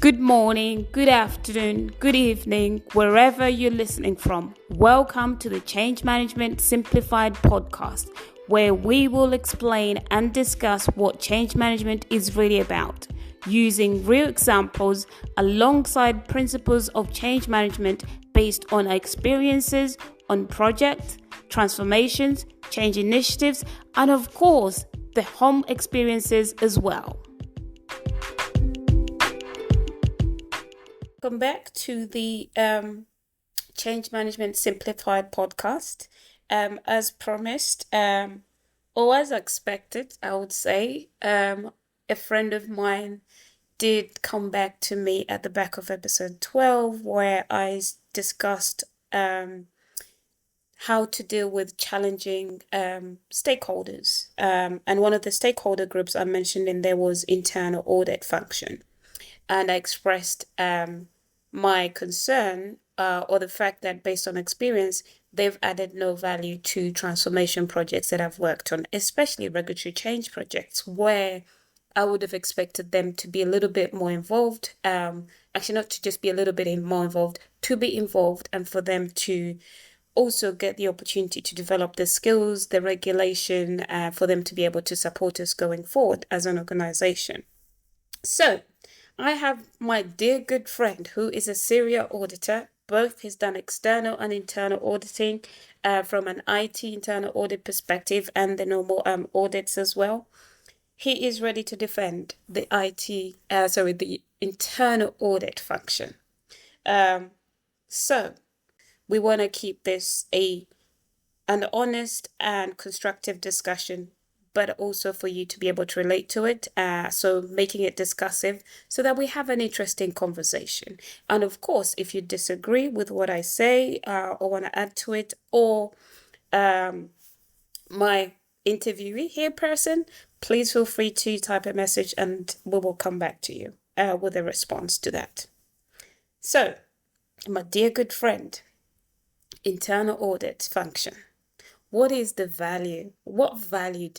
Good morning, good afternoon, good evening, wherever you're listening from. Welcome to the Change Management Simplified podcast, where we will explain and discuss what change management is really about, using real examples alongside principles of change management based on our experiences on projects, transformations, change initiatives, and of course, the home experiences as well. Welcome back to the Change Management Simplified podcast. As promised, or as expected, I would say, a friend of mine did come back to me at the back of episode 12, where I discussed how to deal with challenging stakeholders. And one of the stakeholder groups I mentioned in there was internal audit function. And I expressed my concern or the fact that based on experience, they've added no value to transformation projects that I've worked on, especially regulatory change projects, where I would have expected them to be a little bit more involved. Actually, not to just be a little bit more involved, to be involved, and for them to also get the opportunity to develop the skills, the regulation, for them to be able to support us going forward as an organization. So, I have my dear good friend who is a serial auditor. Both he's done external and internal auditing from an IT internal audit perspective and the normal audits as well. He is ready to defend the the internal audit function. So we want to keep this an honest and constructive discussion, but also for you to be able to relate to it. So making it discussive so that we have an interesting conversation. And of course, if you disagree with what I say or want to add to it, or my interviewee here person, please feel free to type a message and we will come back to you with a response to that. So, my dear good friend, internal audit function. What is the value? What value?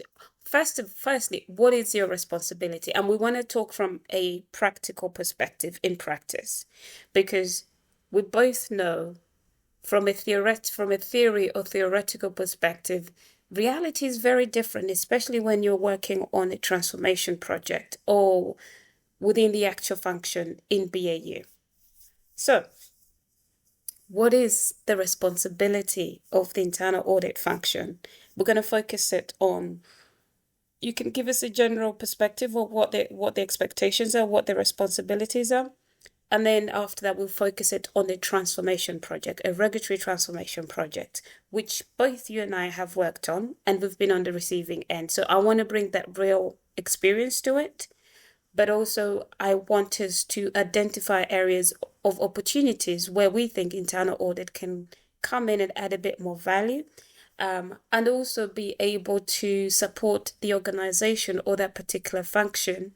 Firstly, what is your responsibility? And we want to talk from a practical perspective in practice, because we both know from a theory or theoretical perspective, reality is very different, especially when you're working on a transformation project or within the actual function in BAU. So, what is the responsibility of the internal audit function? We're going to focus it on, you can give us a general perspective of what the expectations are, what the responsibilities are. And then after that, we'll focus it on the transformation project, a regulatory transformation project, which both you and I have worked on, and we've been on the receiving end. So I want to bring that real experience to it. But also, I want us to identify areas of opportunities where we think internal audit can come in and add a bit more value, and also be able to support the organization or that particular function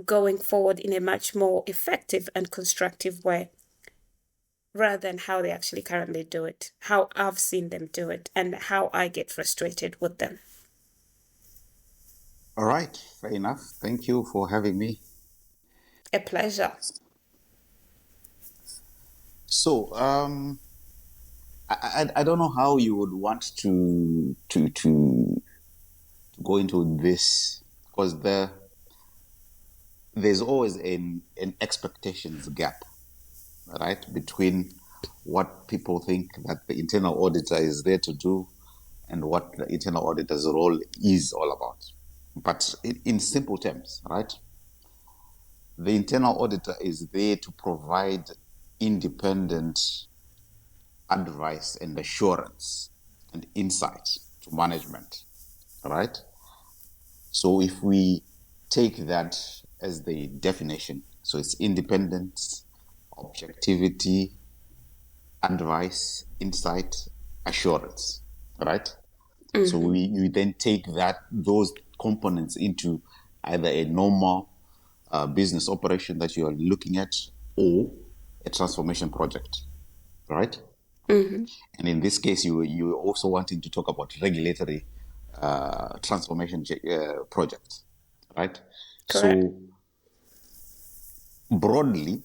going forward in a much more effective and constructive way, rather than how they actually currently do it, how I've seen them do it, and how I get frustrated with them. All right, fair enough. Thank you for having me. A pleasure. So, I don't know how you would want to go into this, because there's always an expectations gap, right, between what people think that the internal auditor is there to do and what the internal auditor's role is all about. But in simple terms, right, the internal auditor is there to provide independent advice and assurance and insight to management, right? So if we take that as the definition, so it's independence, objectivity, advice, insight, assurance, right? Mm-hmm. So we then take those components into either a normal business operation that you are looking at or a transformation project, right? Mm-hmm. And in this case, you also wanting to talk about regulatory transformation projects, right? Correct. So broadly,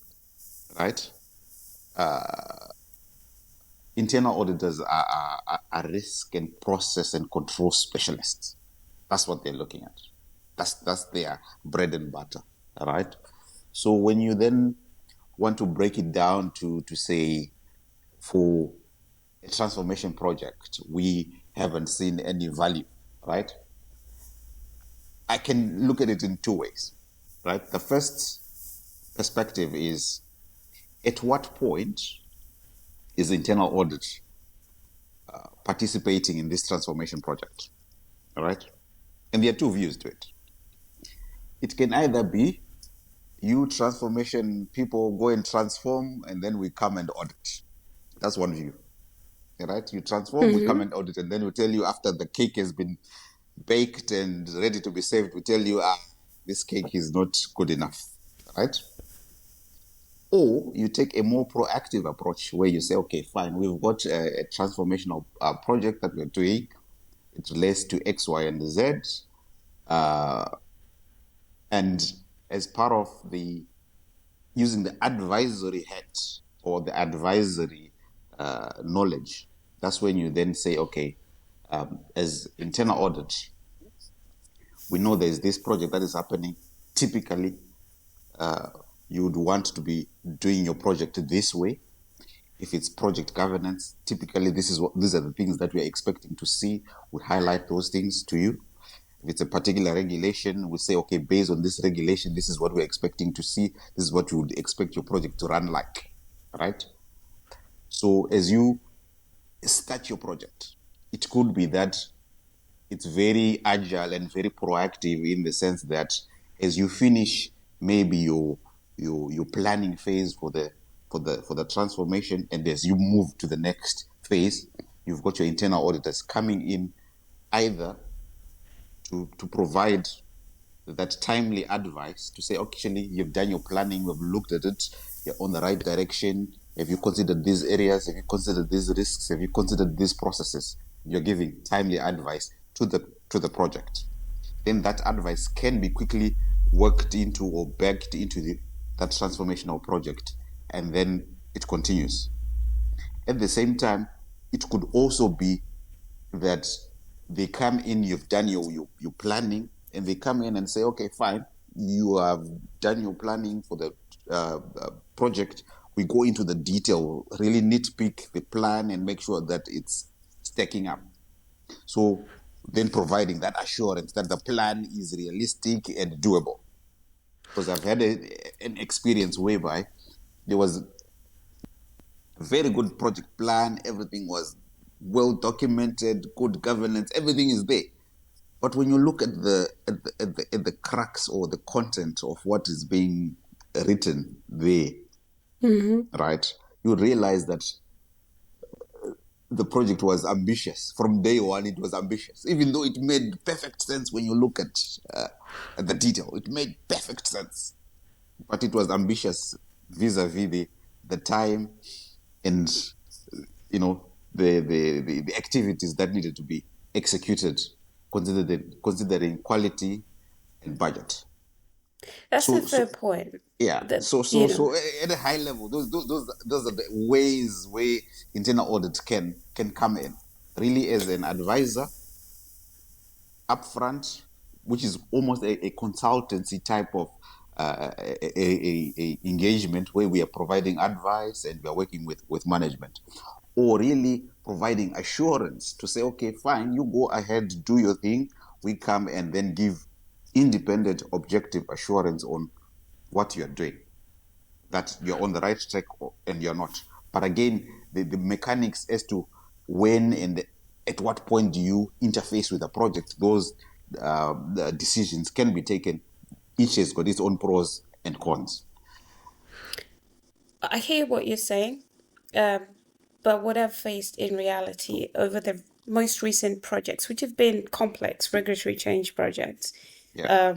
right? Internal auditors are risk and process and control specialists. That's what they're looking at. That's their bread and butter, all right? So when you then want to break it down to say for a transformation project, we haven't seen any value, right? I can look at it in two ways, right? The first perspective is at what point is internal audit participating in this transformation project, all right? And there are two views to it. It can either be you transformation people go and transform, and then we come and audit. That's one view, right? You transform, we come Mm-hmm. and audit, and then we tell you after the cake has been baked and ready to be served, we tell you, this cake is not good enough, right? Or you take a more proactive approach where you say, okay, fine, we've got a transformational project that we're doing. It relates to X, Y, and Z. Uh, and as part of the using the advisory hat or the advisory knowledge, that's when you then say, okay, as internal audit, we know there's this project that is happening. Typically, you would want to be doing your project this way. If it's project governance, typically these are the things that we are expecting to see. We highlight those things to you. If it's a particular regulation, we say, okay, based on this regulation, this is what we're expecting to see. This is what you would expect your project to run like, right? So as you start your project, it could be that it's very agile and very proactive in the sense that as you finish maybe your planning phase for the transformation, and as you move to the next phase, you've got your internal auditors coming in either to provide that timely advice to say, actually, you've done your planning, we've looked at it, you're on the right direction. Have you considered these areas? Have you considered these risks? Have you considered these processes? You're giving timely advice to the project. Then that advice can be quickly worked into or backed into that transformational project, and then it continues. At the same time, it could also be that they come in, you've done your planning, and they come in and say, okay, fine, you have done your planning for the project. We go into the detail, really nitpick the plan and make sure that it's stacking up. So then providing that assurance that the plan is realistic and doable. Because I've had an experience whereby there was a very good project plan, everything was well documented, good governance, everything is there. But when you look at the crux or the content of what is being written there, Mm-hmm. right, you realize that the project was ambitious. From day one, it was ambitious, even though it made perfect sense when you look at the detail. It made perfect sense, but it was ambitious vis-a-vis the time and the activities that needed to be executed, considering quality and budget. That's a So fair point. yeah, That, so at a high level, those are the ways where internal audit can come in, really as an advisor upfront, which is almost a consultancy type of a engagement where we are providing advice and we are working with management, or really providing assurance to say, okay, fine, you go ahead, do your thing. We come and then give independent, objective assurance on what you're doing, that you're on the right track and you're not. But again, the mechanics as to when and at what point do you interface with the project, those the decisions can be taken. Each has got its own pros and cons. I hear what you're saying, um, but what I've faced in reality over the most recent projects, which have been complex regulatory change projects, Yeah.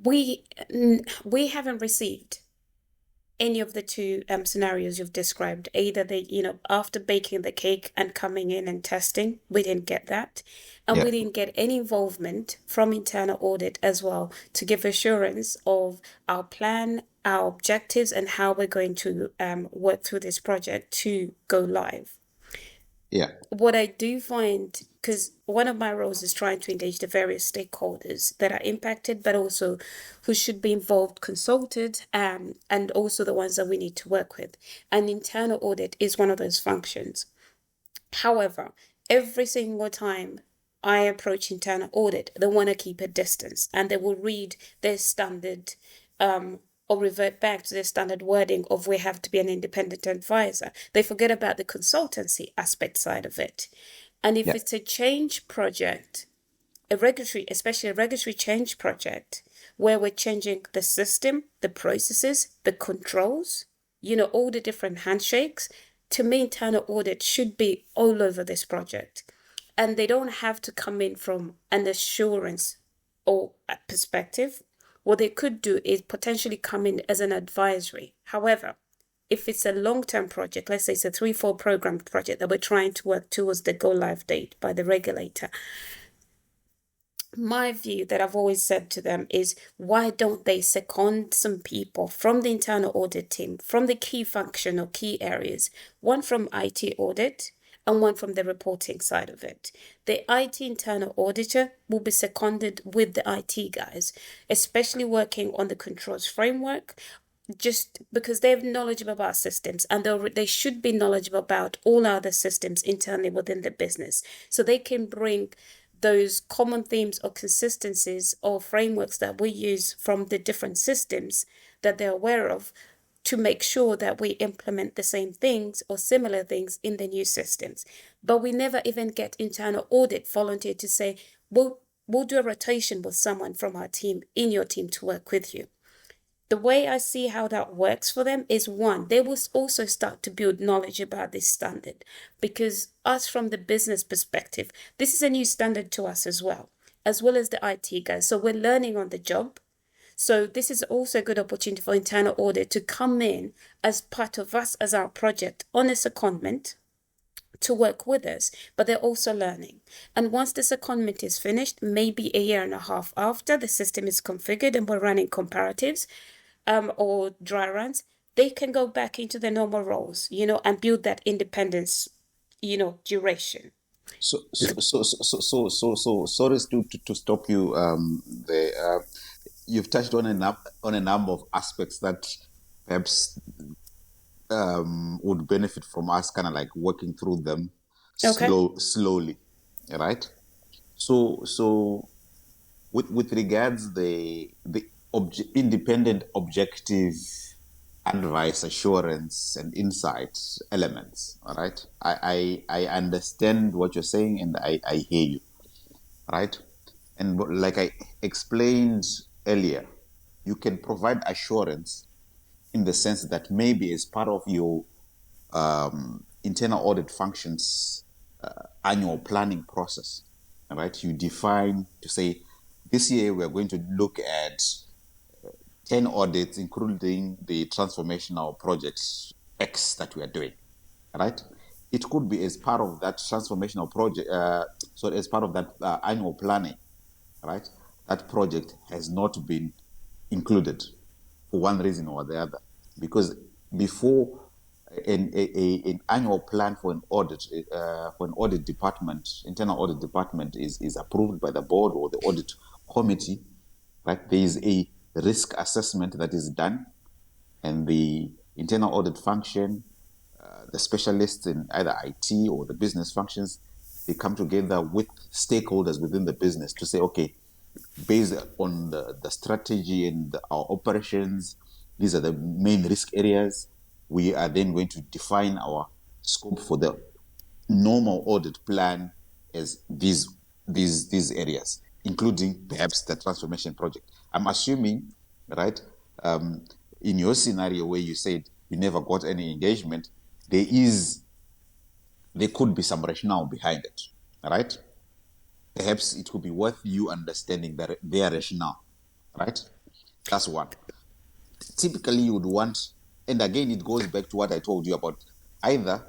we we haven't received any of the two scenarios you've described. Either they, after baking the cake and coming in and testing, we didn't get that. And Yeah. we didn't get any involvement from internal audit as well to give assurance of our plan, our objectives, and how we're going to work through this project to go live. Yeah. What I do find, because one of my roles is trying to engage the various stakeholders that are impacted, but also who should be involved, consulted, and also the ones that we need to work with. And internal audit is one of those functions. However, every single time I approach internal audit, they want to keep a distance and they will read their standard or revert back to their standard wording of we have to be an independent advisor. They forget about the consultancy aspect side of it. And if Yeah. it's a change project, especially a regulatory change project, where we're changing the system, the processes, the controls, all the different handshakes, to me, internal audit should be all over this project. And they don't have to come in from an assurance or a perspective. What they could do is potentially come in as an advisory. However, if it's a long-term project, let's say it's a 3-4 program project that we're trying to work towards the go live date by the regulator, my view that I've always said to them is, why don't they second some people from the internal audit team, from the key function or key areas, one from IT audit and one from the reporting side of it. The IT internal auditor will be seconded with the IT guys, especially working on the controls framework, just because they have knowledge about systems, and they should be knowledgeable about all other systems internally within the business, so they can bring those common themes or consistencies or frameworks that we use from the different systems that they're aware of, to make sure that we implement the same things or similar things in the new systems. But we never even get internal audit volunteer to say, we'll do a rotation with someone from our team in your team to work with you. The way I see how that works for them is, one, they will also start to build knowledge about this standard, because us from the business perspective, this is a new standard to us as well as the IT guys. So we're learning on the job. So this is also a good opportunity for internal audit to come in as part of us as our project on a secondment to work with us, but they're also learning. And once the secondment is finished, maybe a year and a half after the system is configured and we're running comparatives, or dry runs, they can go back into their normal roles, and build that independence, duration. Sorry to stop you there. You've touched on a number of aspects that perhaps would benefit from us kind of like working through them Okay. slowly, right? So with regards the independent, objective advice, assurance, and insight elements, all right? I understand what you're saying, and I hear you, right? And like I explained earlier, you can provide assurance in the sense that maybe as part of your internal audit functions annual planning process, all right, you define to say, this year we're going to look at 10 audits, including the transformational projects X that we are doing, right? It could be as part of that transformational project, so as part of that annual planning, right? That project has not been included for one reason or the other, because before an annual plan for an audit department, internal audit department is approved by the board or the audit committee, right? There is a risk assessment that is done, and the internal audit function, the specialists in either IT or the business functions, they come together with stakeholders within the business to say, okay, based on the strategy and our operations, these are the main risk areas. We are then going to define our scope for the normal audit plan as these areas, including perhaps the transformation project. I'm assuming, right, in your scenario where you said you never got any engagement, there could be some rationale behind it, right? Perhaps it could be worth you understanding their rationale, right? That's one. Typically, you would want And again, it goes back to what I told you about either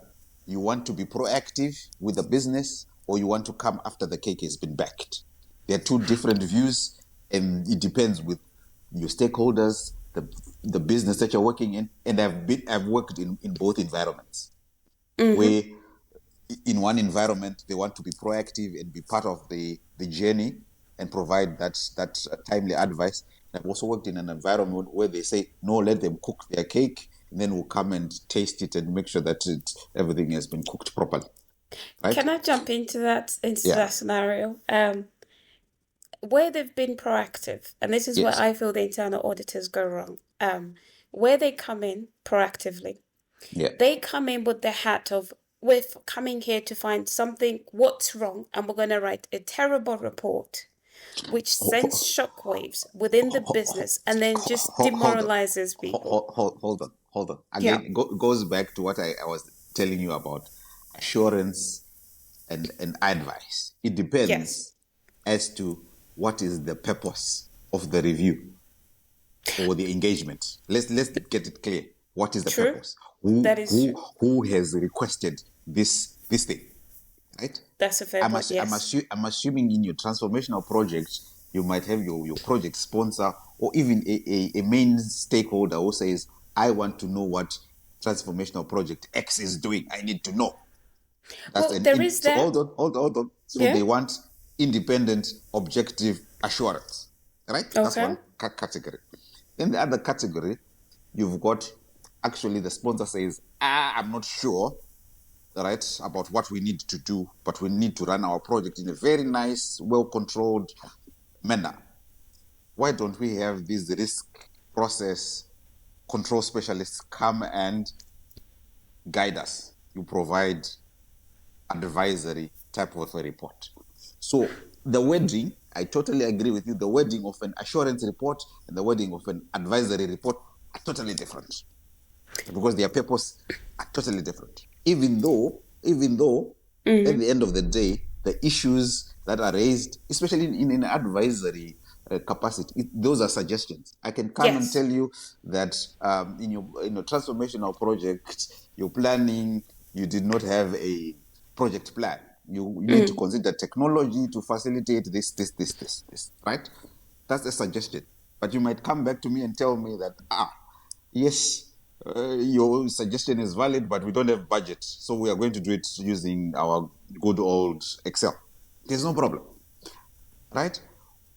you want to be proactive with the business or you want to come after the cake has been backed. There are two different views, and it depends with your stakeholders, the business that you're working in. And I've worked in both environments where in one environment they want to be proactive and be part of the journey and provide that timely advice. And I've also worked in an environment where they say no, let them cook their cake, and then we'll come and taste it and make sure that everything has been cooked properly, right? Can I jump into Yeah. that scenario? Where they've been proactive, and this is where Yes. I feel the internal auditors go wrong. Where they come in proactively, Yeah. they come in with the hat of, we're coming here to find something, what's wrong, and we're going to write a terrible report which sends shockwaves within the business and then just Hold on, demoralizes people. hold on. Yeah. Again, goes back to what I was telling you about assurance and advice. It Yes. depends as to what is the purpose of the review or the engagement. Let's get it clear. What is the True. purpose? That is true. Who has requested this thing? Right? That's a fair point. Yes. I'm assuming in your transformational project, you might have your project sponsor or even a main stakeholder who says, I want to know what transformational project X is doing. I need to know. That's Well, there is so that. hold on. So Yeah. they want independent, objective assurance, right? That's Okay. one category. In the other category, you've got actually the sponsor says, I'm not sure, right, about what we need to do, but we need to run our project in a very nice, well-controlled manner. Why don't we have these risk process control specialists come and guide us? You provide advisory type of a report. So the wording, I totally agree with you. The wording of an assurance report and the wording of an advisory report are totally different because their purpose are totally different. Even though, at the end of the day, the issues that are raised, especially in an advisory capacity, those are suggestions. I can come and Yes. tell you that in your transformational project, you're planning, you did not have a project plan. You need to consider technology to facilitate this, right? That's a suggestion. But you might come back to me and tell me that, yes, your suggestion is valid, but we don't have budget. So we are going to do it using our good old Excel. There's no problem, right?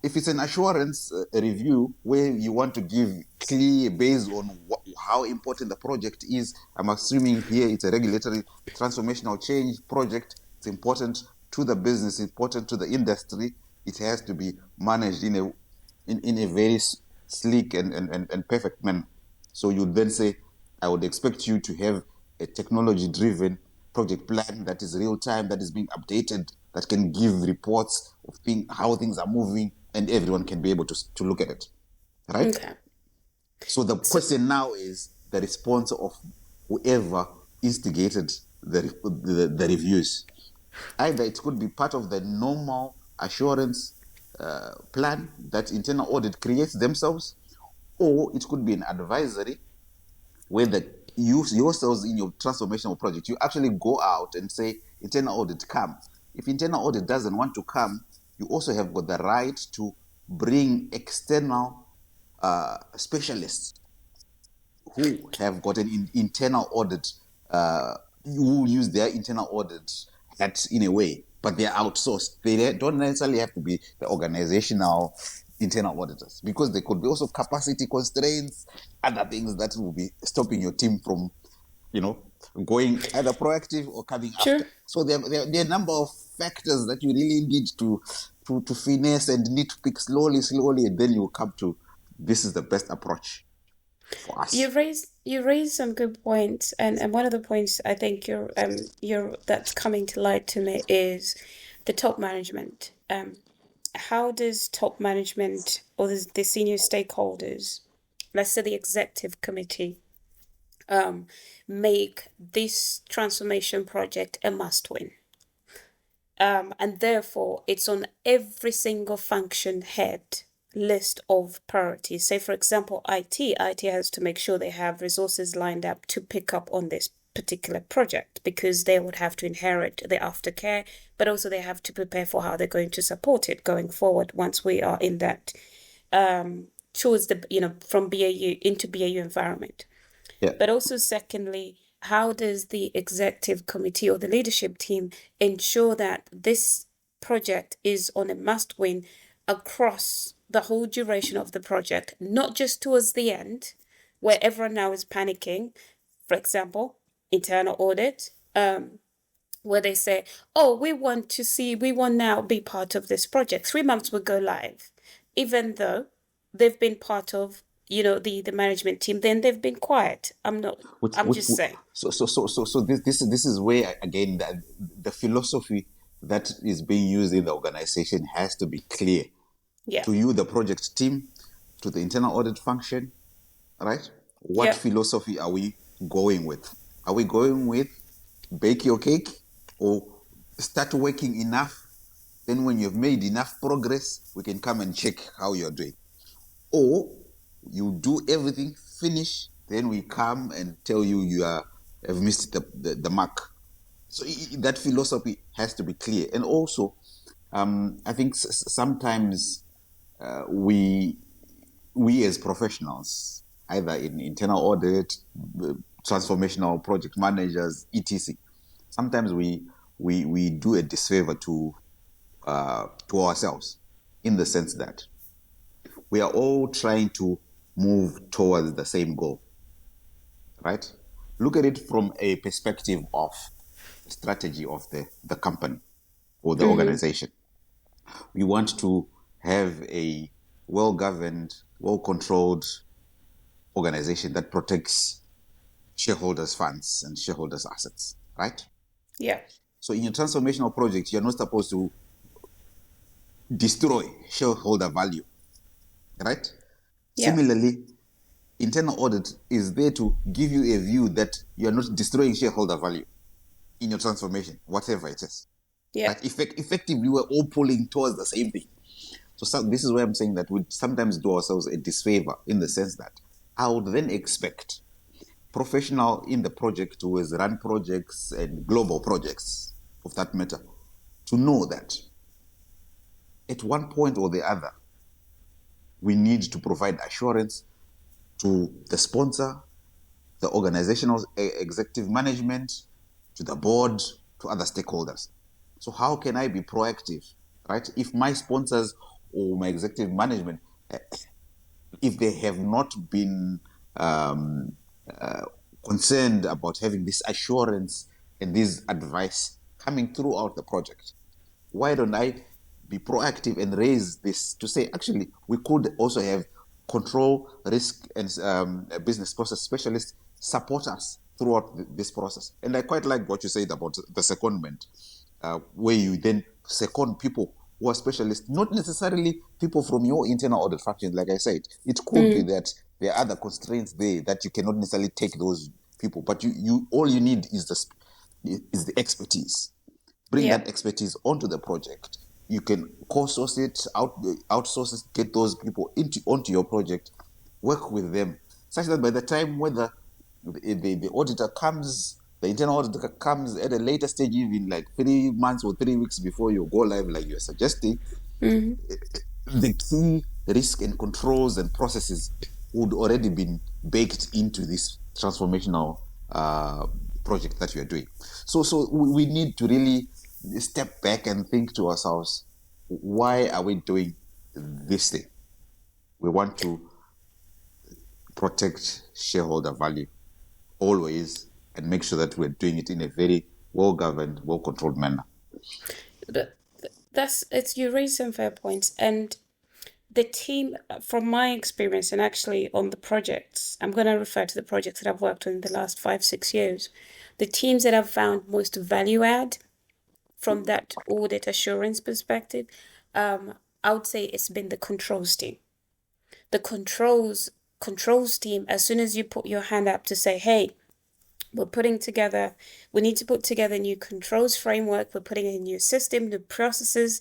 If it's an assurance review where you want to give clear based on how important the project is, I'm assuming here it's a regulatory transformational change project. It's important to the business, important to the industry. It has to be managed in a very sleek and perfect manner. So you then say, I would expect you to have a technology driven project plan that is real time, that is being updated, that can give reports of how things are moving, and everyone can be able to look at it. Right? Okay. So the So, question now is the response of whoever instigated the reviews. Either it could be part of the normal assurance plan that internal audit creates themselves, or it could be an advisory where you yourselves in your transformational project, you actually go out and say, internal audit, come. If internal audit doesn't want to come, you also have got the right to bring external specialists who have got an internal audit, who use their internal audit hat in a way, but they're outsourced. They don't necessarily have to be the organizational internal auditors because there could be also capacity constraints, other things that will be stopping your team from, you know, going either proactive or coming true. after. So there are a number of factors that you really need to finesse and need to pick slowly, and then you come to this is the best approach for us. You raised some good points, and one of the points I think you're that's coming to light to me is the top management. How does top management or the senior stakeholders, let's say the executive committee, make this transformation project a must win? And therefore it's on every single function head list of priorities. Say, for example, IT has to make sure they have resources lined up to pick up on this particular project because they would have to inherit the aftercare, but also they have to prepare for how they're going to support it going forward once we are in that towards the from BAU into BAU environment. Yeah. But also, secondly, how does the executive committee or the leadership team ensure that this project is on a must win across the whole duration of the project, not just towards the end, where everyone now is panicking? For example, internal audit, where they say, oh, we want now be part of this project. 3 months will go live, even though they've been part of, the management team, then they've been quiet. I'm just saying. So this is where again the philosophy that is being used in the organization has to be clear Yeah. to you, the project team, to the internal audit function, right? What Yeah. philosophy are we going with? Are we going with bake your cake or start working enough? Then when you've made enough progress, we can come and check how you're doing. Or you do everything, finish, then we come and tell you have missed the mark. So that philosophy has to be clear. And also, I think sometimes we as professionals, either in internal audit, transformational project managers, etc., sometimes we do a disfavor to ourselves, in the sense that we are all trying to move towards the same goal, right? Look at it from a perspective of strategy of the company or the organization. We want to have a well-governed, well-controlled organization that protects shareholders' funds and shareholders' assets, right? Yeah. So in your transformational project, you're not supposed to destroy shareholder value, right? Yeah. Similarly, internal audit is there to give you a view that you're not destroying shareholder value in your transformation, whatever it is. Yeah. Right? Effectively, we're all pulling towards the same thing. So this is where I'm saying that we sometimes do ourselves a disfavor, in the sense that I would then expect professional in the project who has run projects and global projects, of that matter, to know that at one point or the other, we need to provide assurance to the sponsor, the organizational executive management, to the board, to other stakeholders. So how can I be proactive, right? If my sponsors or my executive management, if they have not been concerned about having this assurance and this advice coming throughout the project, why don't I be proactive and raise this to say, actually, we could also have control, risk, and business process specialists support us throughout this process. And I quite like what you said about the secondment, where you then second people who are specialists, not necessarily people from your internal audit function. Like I said, it could be that there are other constraints there that you cannot necessarily take those people, but you all you need is the expertise. Bring Yeah. that expertise onto the project. You can co-source it, outsource it, get those people onto your project, work with them, such that by the time whether the auditor comes, the internal auditor comes at a later stage, even like 3 months or 3 weeks before you go live, like you're suggesting, the key risk and controls and processes would already been baked into this transformational project that you're doing. So we need to really step back and think to ourselves, why are we doing this thing? We want to protect shareholder value always and make sure that we're doing it in a very well-governed, well-controlled manner. But you raise some fair points. And the team, from my experience, and actually on the projects, I'm going to refer to the projects that I've worked on in the last 5, 6 years. The teams that I've found most value add from that audit assurance perspective, I would say it's been the controls team. The controls team, as soon as you put your hand up to say, hey, we need to put together a new controls framework, we're putting in a new system, new processes,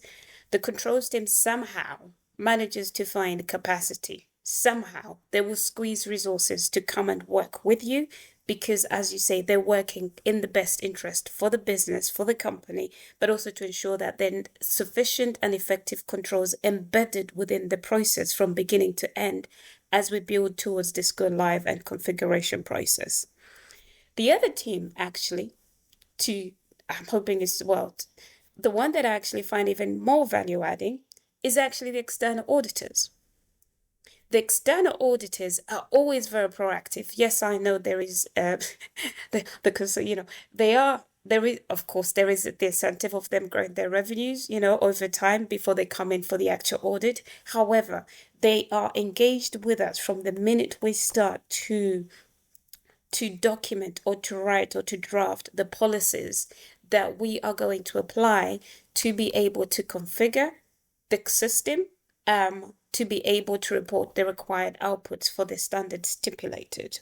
the controls team somehow manages to find capacity, somehow they will squeeze resources to come and work with you because, as you say, they're working in the best interest for the business, for the company, but also to ensure that then sufficient and effective controls embedded within the process from beginning to end as we build towards this go live and configuration process. The other team actually, I'm hoping is, well, the one that I actually find even more value adding is actually the external auditors. The external auditors are always very proactive. Yes, I know there is, because, there is, of course, there is the incentive of them growing their revenues, over time before they come in for the actual audit. However, they are engaged with us from the minute we start to document or to write or to draft the policies that we are going to apply to be able to configure the system, to be able to report the required outputs for the standards stipulated.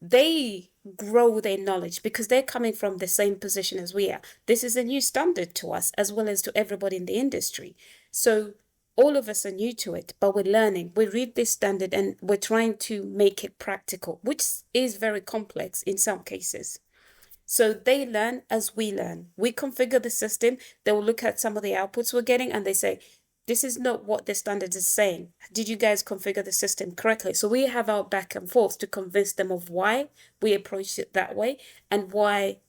They grow their knowledge because they're coming from the same position as we are. This is a new standard to us as well as to everybody in the industry. So all of us are new to it, but we're learning. We read this standard and we're trying to make it practical, which is very complex in some cases. So they learn as we learn. We configure the system. They will look at some of the outputs we're getting and they say, this is not what the standard is saying. Did you guys configure the system correctly? So we have our back and forth to convince them of why we approach it that way and why,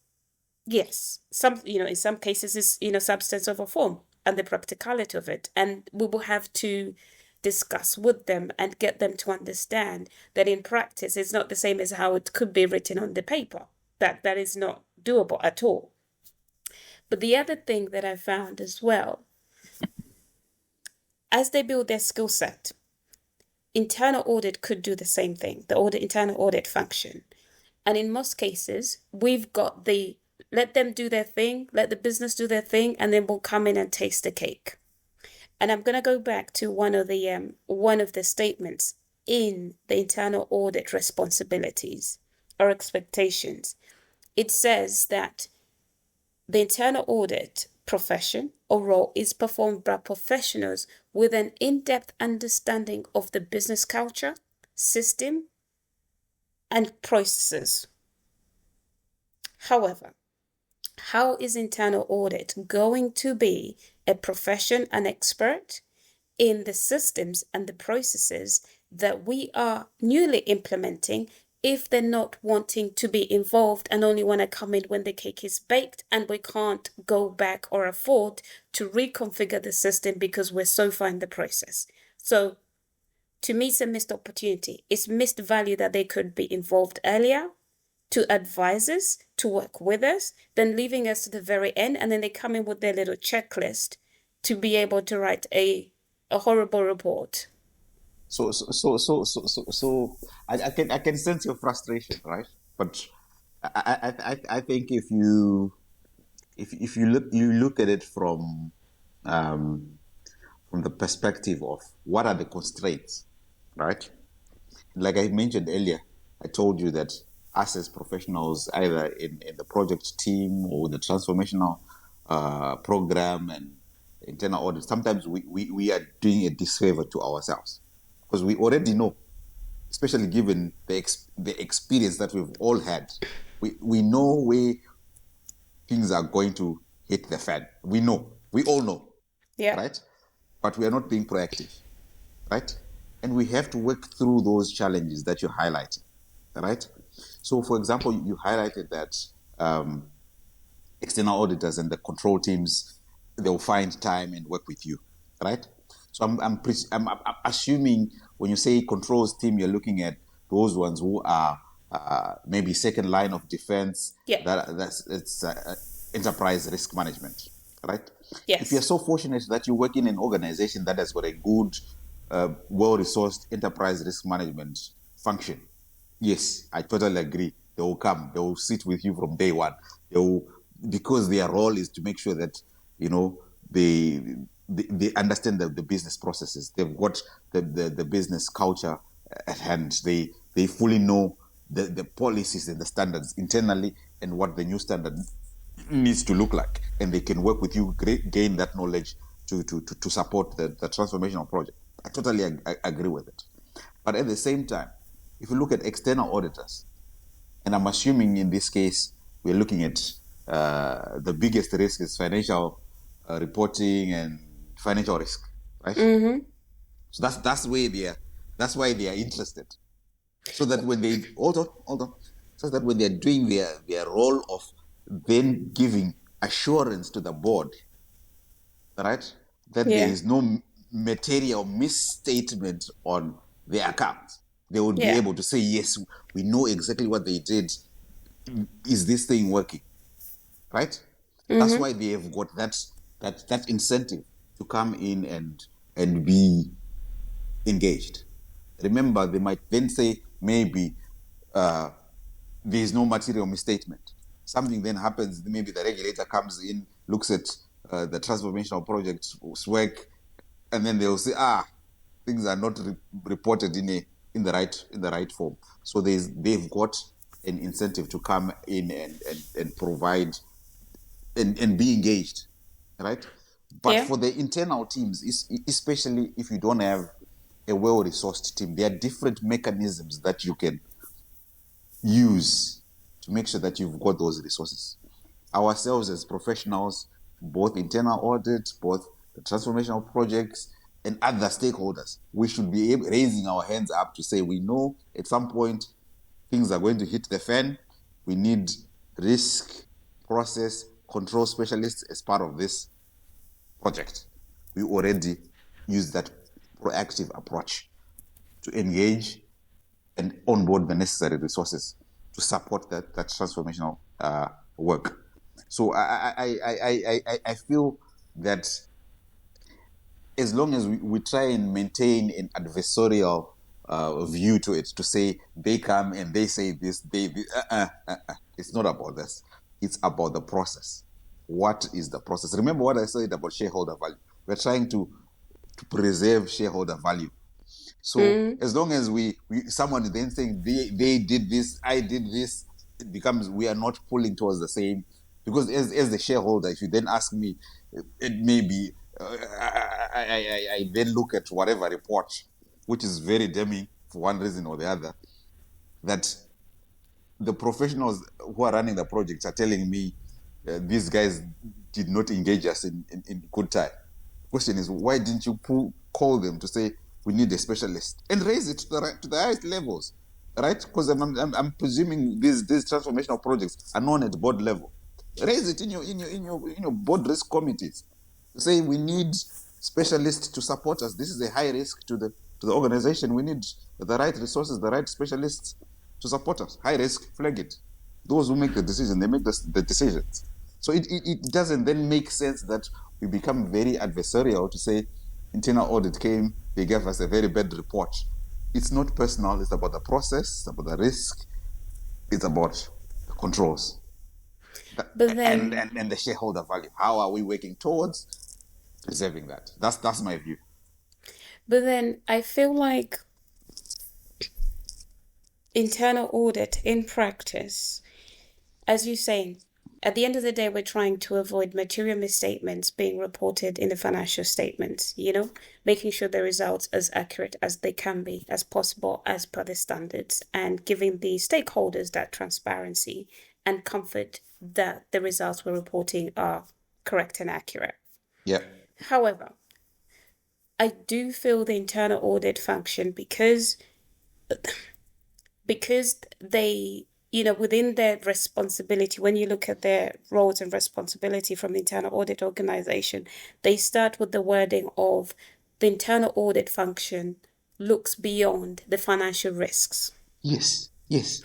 yes, in some cases it's, substance over form and the practicality of it. And we will have to discuss with them and get them to understand that in practice, it's not the same as how it could be written on the paper. That is not doable at all. But the other thing that I found as well, as they build their skill set, internal audit could do the same thing, the internal audit function. And in most cases, we've got let them do their thing, let the business do their thing, and then we'll come in and taste the cake. And I'm going to go back to one of the statements in the internal audit responsibilities or expectations. It says that the internal audit profession or role is performed by professionals with an in-depth understanding of the business culture, system, and processes. However, how is internal audit going to be a profession and expert in the systems and the processes that we are newly implementing if they're not wanting to be involved and only want to come in when the cake is baked and we can't go back or afford to reconfigure the system because we're so far in the process? So to me, it's a missed opportunity. It's missed value that they could be involved earlier, to advise us, to work with us, then leaving us to the very end, and then they come in with their little checklist to be able to write a horrible report. So I can sense your frustration, right? But I think if you look at it from the perspective of what are the constraints, right? Like I mentioned earlier, I told you that us as professionals, either in the project team or the transformational program and internal audit, sometimes we are doing a disfavor to ourselves because we already know, especially given the experience that we've all had, we know where things are going to hit the fan. We all know, yeah, right? But we are not being proactive, right? And we have to work through those challenges that you're highlighting, right? So, for example, you highlighted that external auditors and the control teams, they'll find time and work with you, right? So I'm assuming when you say controls team, you're looking at those ones who are maybe second line of defense. Yeah. It's enterprise risk management, right? Yes. If you're so fortunate that you work in an organization that has got a good, well-resourced enterprise risk management function, yes, I totally agree. They will come. They will sit with you from day one. Because their role is to make sure that they understand the business processes. They've got the business culture at hand. They fully know the policies and the standards internally and what the new standard needs to look like, and they can work with you, gain that knowledge to support the transformational project. I totally agree with it. But at the same time, if you look at external auditors, and I'm assuming in this case, we're looking at the biggest risk is financial reporting and financial risk, right? So that's why they are interested. So that when they hold on, so that when they're doing their role of then giving assurance to the board, right, that there Yeah. is no material misstatement on their account, they would be Yeah. able to say, yes, we know exactly what they did. Is this thing working? Right? That's why they have got that incentive to come in and be engaged. Remember, they might then say maybe there is no material misstatement. Something then happens. Maybe the regulator comes in, looks at the transformational project's work, and then they'll say, things are not reported in the right form. So they've got an incentive to come in and provide and be engaged, right? But Yeah. for the internal teams, especially if you don't have a well-resourced team, there are different mechanisms that you can use to make sure that you've got those resources. Ourselves as professionals, both internal audit, both the transformational projects, and other stakeholders, we should be raising our hands up to say we know at some point things are going to hit the fan. We need risk process control specialists as part of this project. We already use that proactive approach to engage and onboard the necessary resources to support that transformational work. So I feel that as long as we try and maintain an adversarial view to it, to say they come and they say this, it's not about this. It's about the process. What is the process? Remember what I said about shareholder value. We're trying to preserve shareholder value. So as long as we someone then saying they did this, I did this, it becomes we are not pulling towards the same. Because as the shareholder, if you then ask me, it may be I then look at whatever report, which is very damning for one reason or the other, that the professionals who are running the projects are telling me these guys did not engage us in good time. The question is, why didn't you call them to say we need a specialist and raise it to the highest levels, right? Because I'm presuming these transformational projects are known at board level. Raise it in your board risk committees. Say we need specialists to support us. This is a high risk to the organization. We need the right resources, the right specialists to support us. High risk, flag it. Those who make the decision, they make the decisions. So it doesn't then make sense that we become very adversarial to say internal audit came, they gave us a very bad report. It's not personal, it's about the process, it's about the risk, it's about the controls. But And, then, and, and the shareholder value. How are we working towards preserving that? That's my view. I feel like internal audit in practice, as you're saying, at the end of the day, we're trying to avoid material misstatements being reported in the financial statements, making sure the results as accurate as they can be, as possible, as per the standards, and giving the stakeholders that transparency and comfort that the results we're reporting are correct and accurate. Yeah. However, I do feel the internal audit function because they, within their responsibility, when you look at their roles and responsibility from the internal audit organization, they start with the wording of the internal audit function looks beyond the financial risks. Yes. Yes.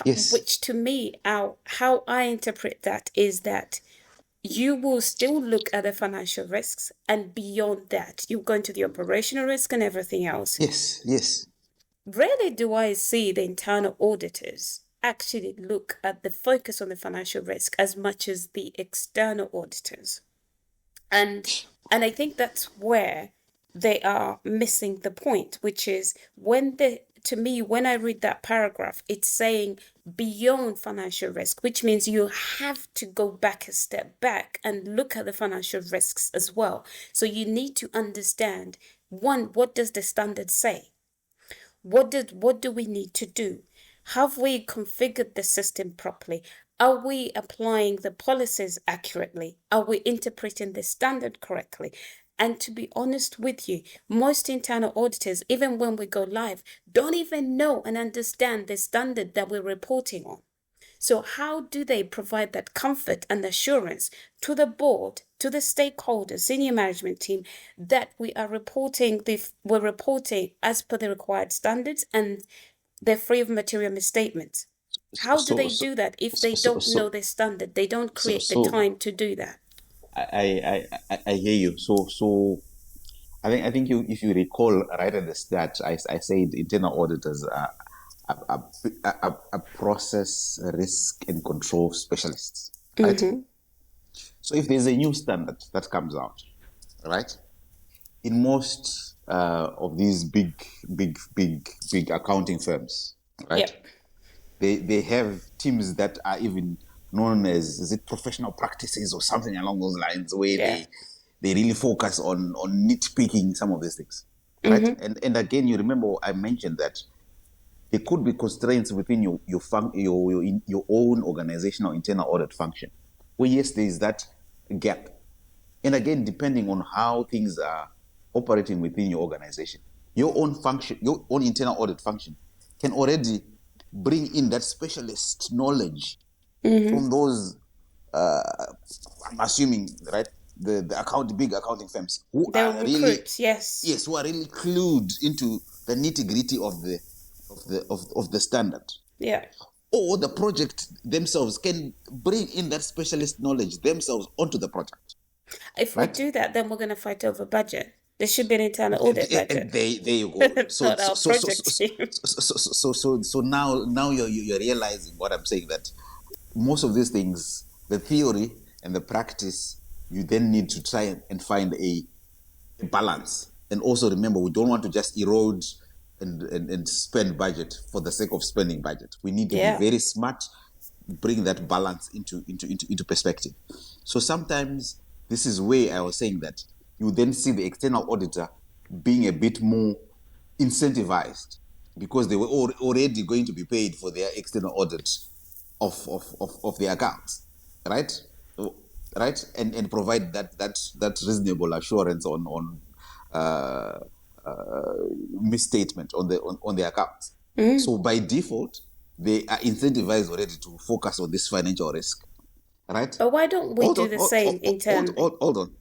Yes. Which to me, how I interpret that is that you will still look at the financial risks, and beyond that, you go into the operational risk and everything else. Yes. Yes. Rarely do I see the internal auditors actually look at the focus on the financial risk as much as the external auditors. And I think that's where they are missing the point, which is when the to me, when I read that paragraph, it's saying beyond financial risk, which means you have to go back a step back and look at the financial risks as well. So you need to understand, one, what does the standard say? What do we need to do? Have we configured the system properly? Are we applying the policies accurately? Are we interpreting the standard correctly? And to be honest with you, most internal auditors, even when we go live, don't even know and understand the standard that we're reporting on. So how do they provide that comfort and assurance to the board, to the stakeholders, senior management team, that we're reporting as per the required standards and they're free of material misstatements? How do So they so do that if so they so don't know so their standard? They don't so, create the so time to do that. I hear you. So I think you, if you recall right at the start, I said internal auditors are process risk and control specialists, right? Mm-hmm. So if there's a new standard that comes out, right, in most of these big accounting firms, right, Yep. they have teams that are even known as, is it professional practices or something along those lines, where Yeah. they really focus on nitpicking some of these things, right? Mm-hmm. And again, you remember I mentioned that there could be constraints within your own organizational internal audit function. Well, yes, there is that gap, and again, depending on how things are operating within your organization, your own function, your own internal audit function, can already bring in that specialist knowledge Mm-hmm. from those. I'm assuming, right, the big accounting firms who They'll are really, recruit, yes. yes, who are really clued into the nitty gritty of the standard, Yeah. or the project themselves can bring in that specialist knowledge themselves onto the project, If we right? do that, then we're going to fight over budget. There should be an internal audit And budget, there you go. not our project team. So now you're realizing what I'm saying, that most of these things, the theory and the practice, you then need to try and find a balance. And also remember, we don't want to just erode and spend budget for the sake of spending budget. We need to be Yeah. very smart, bring that balance into perspective. So sometimes this is where I was saying that you then see the external auditor being a bit more incentivized, because they were already going to be paid for their external audit of their accounts, right? Right, and provide that reasonable assurance on uh, misstatement on their accounts. Mm. So by default, they are incentivized already to focus on this financial risk, right? But why don't we Hold do on, the same internally? hold on.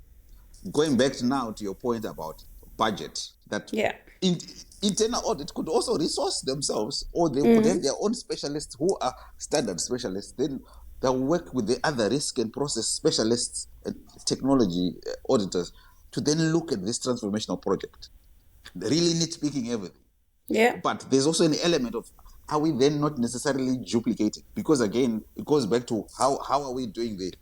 Going back now to your point about budget, that Yeah. in, internal audit could also resource themselves, or they could have Mm. their own specialists who are standard specialists. Then they'll work with the other risk and process specialists and technology auditors to then look at this transformational project, really nitpicking everything. Yeah. But there's also an element of, are we then not necessarily duplicating? Because again, it goes back to how are we doing the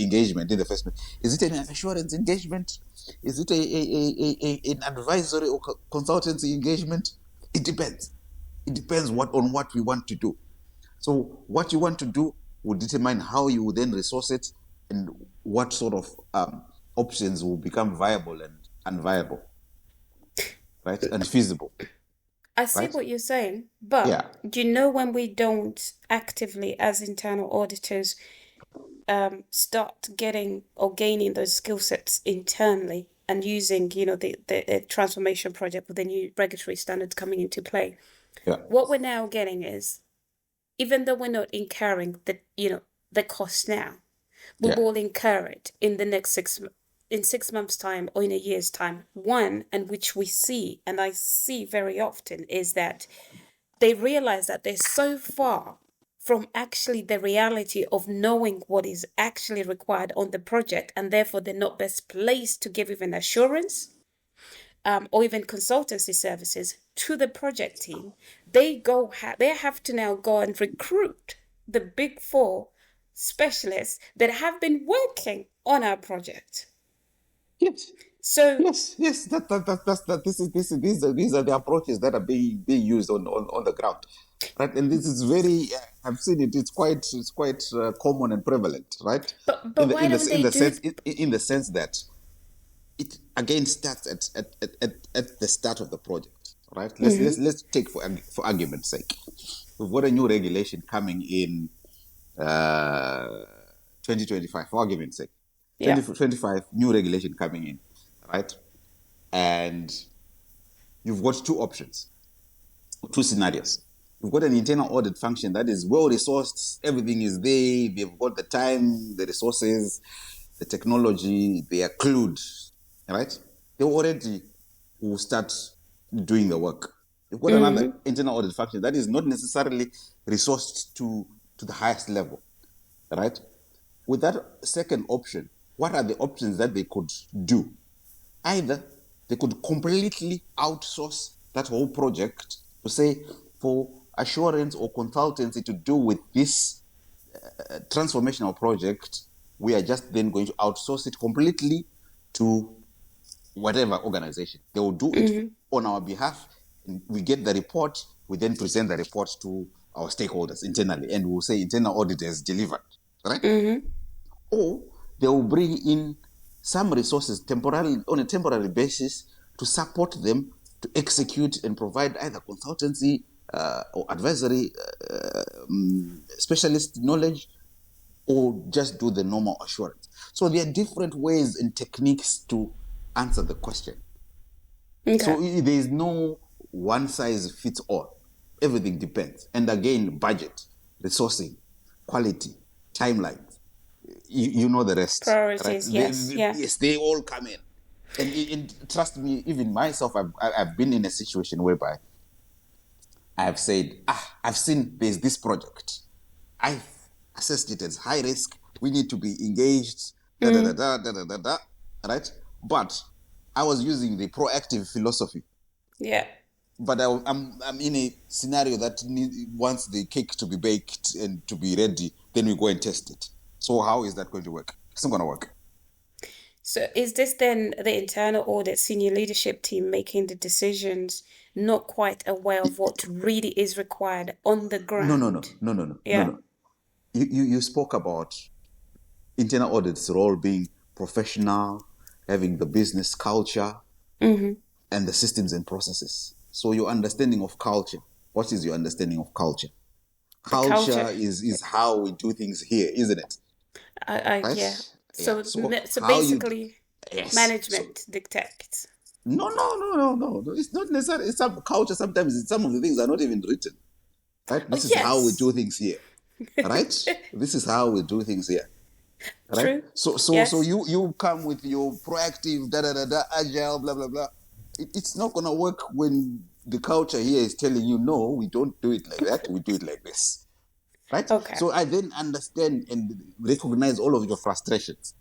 engagement in the first place? Is it an assurance engagement? Is it an advisory or consultancy engagement? It depends. It depends on what we want to do. So what you want to do will determine how you will then resource it, and what sort of options will become viable and unviable, right? And feasible, I see right? what you're saying, but Yeah. do you know when we don't actively, as internal auditors, start getting or gaining those skill sets internally and using, the transformation project with the new regulatory standards coming into play? Yeah. What we're now getting is, even though we're not incurring the cost now, we Yeah. will incur it in the next in 6 months' time or in a year's time. One, and which we see, and I see very often, is that they realize that they're so far from actually the reality of knowing what is actually required on the project, and therefore they're not best placed to give even assurance, or even consultancy services to the project team. They have to now go and recruit the big four specialists that have been working on our project. Yes. So, Yes. These are the approaches that are being used on the ground, right? And this is very. I've seen it. It's quite common and prevalent, right? but why don't they do? In the sense that it again starts at the start of the project, right? Let's take for argument's sake, we've got a new regulation coming in 2025, for argument's sake. Yeah. 2025, new regulation coming in, right? And you've got two options, two scenarios. You've got an internal audit function that is well resourced, everything is there, they've got the time, the resources, the technology, they are clued, right? They already will start doing the work. You've got another internal audit function that is not necessarily resourced to the highest level, right? With that second option, what are the options that they could do? Either they could completely outsource that whole project to say, for assurance or consultancy to do with this transformational project, we are just then going to outsource it completely to whatever organization. They will do it on our behalf. And we get the report. We then present the report to our stakeholders internally, and we'll say internal audit has delivered, right? Or they will bring in some resources temporarily on a temporary basis to support them to execute and provide either consultancy or advisory specialist knowledge, or just do the normal assurance. So there are different ways and techniques to answer the question. Okay. So there is no one size fits all. Everything depends. And again, budget, resourcing, quality, timelines. You know the rest, right? Priorities, yes, yeah. Yes, they all come in. And trust me, even myself, I've been in a situation whereby I've said, I've seen there's this project. I've assessed it as high risk. We need to be engaged, right? But I was using the proactive philosophy. Yeah. But I'm in a scenario that wants the cake to be baked and to be ready, then we go and test it. So how is that going to work? It's not going to work. So is this then the internal audit senior leadership team making the decisions, not quite aware of what really is required on the No, ground? Yeah. no. You spoke about internal audit's role being professional, having the business culture, and the systems and processes. So your understanding of culture, what is your understanding of culture? The culture. Culture is how we do things here, isn't it? Yeah. Right? Yeah. So So how you basically, yes. So management dictates. no. It's not necessarily. It's some culture. Sometimes some of the things are not even written. Right? Oh, This is how we yes. do things here. Right? This is how we do things here. Right? True. So Yes. you come with your proactive agile blah blah blah. It's not gonna work when the culture here is telling you no, we don't do it like that. We do it like this. Right? Okay. So I then understand and recognize all of your frustrations.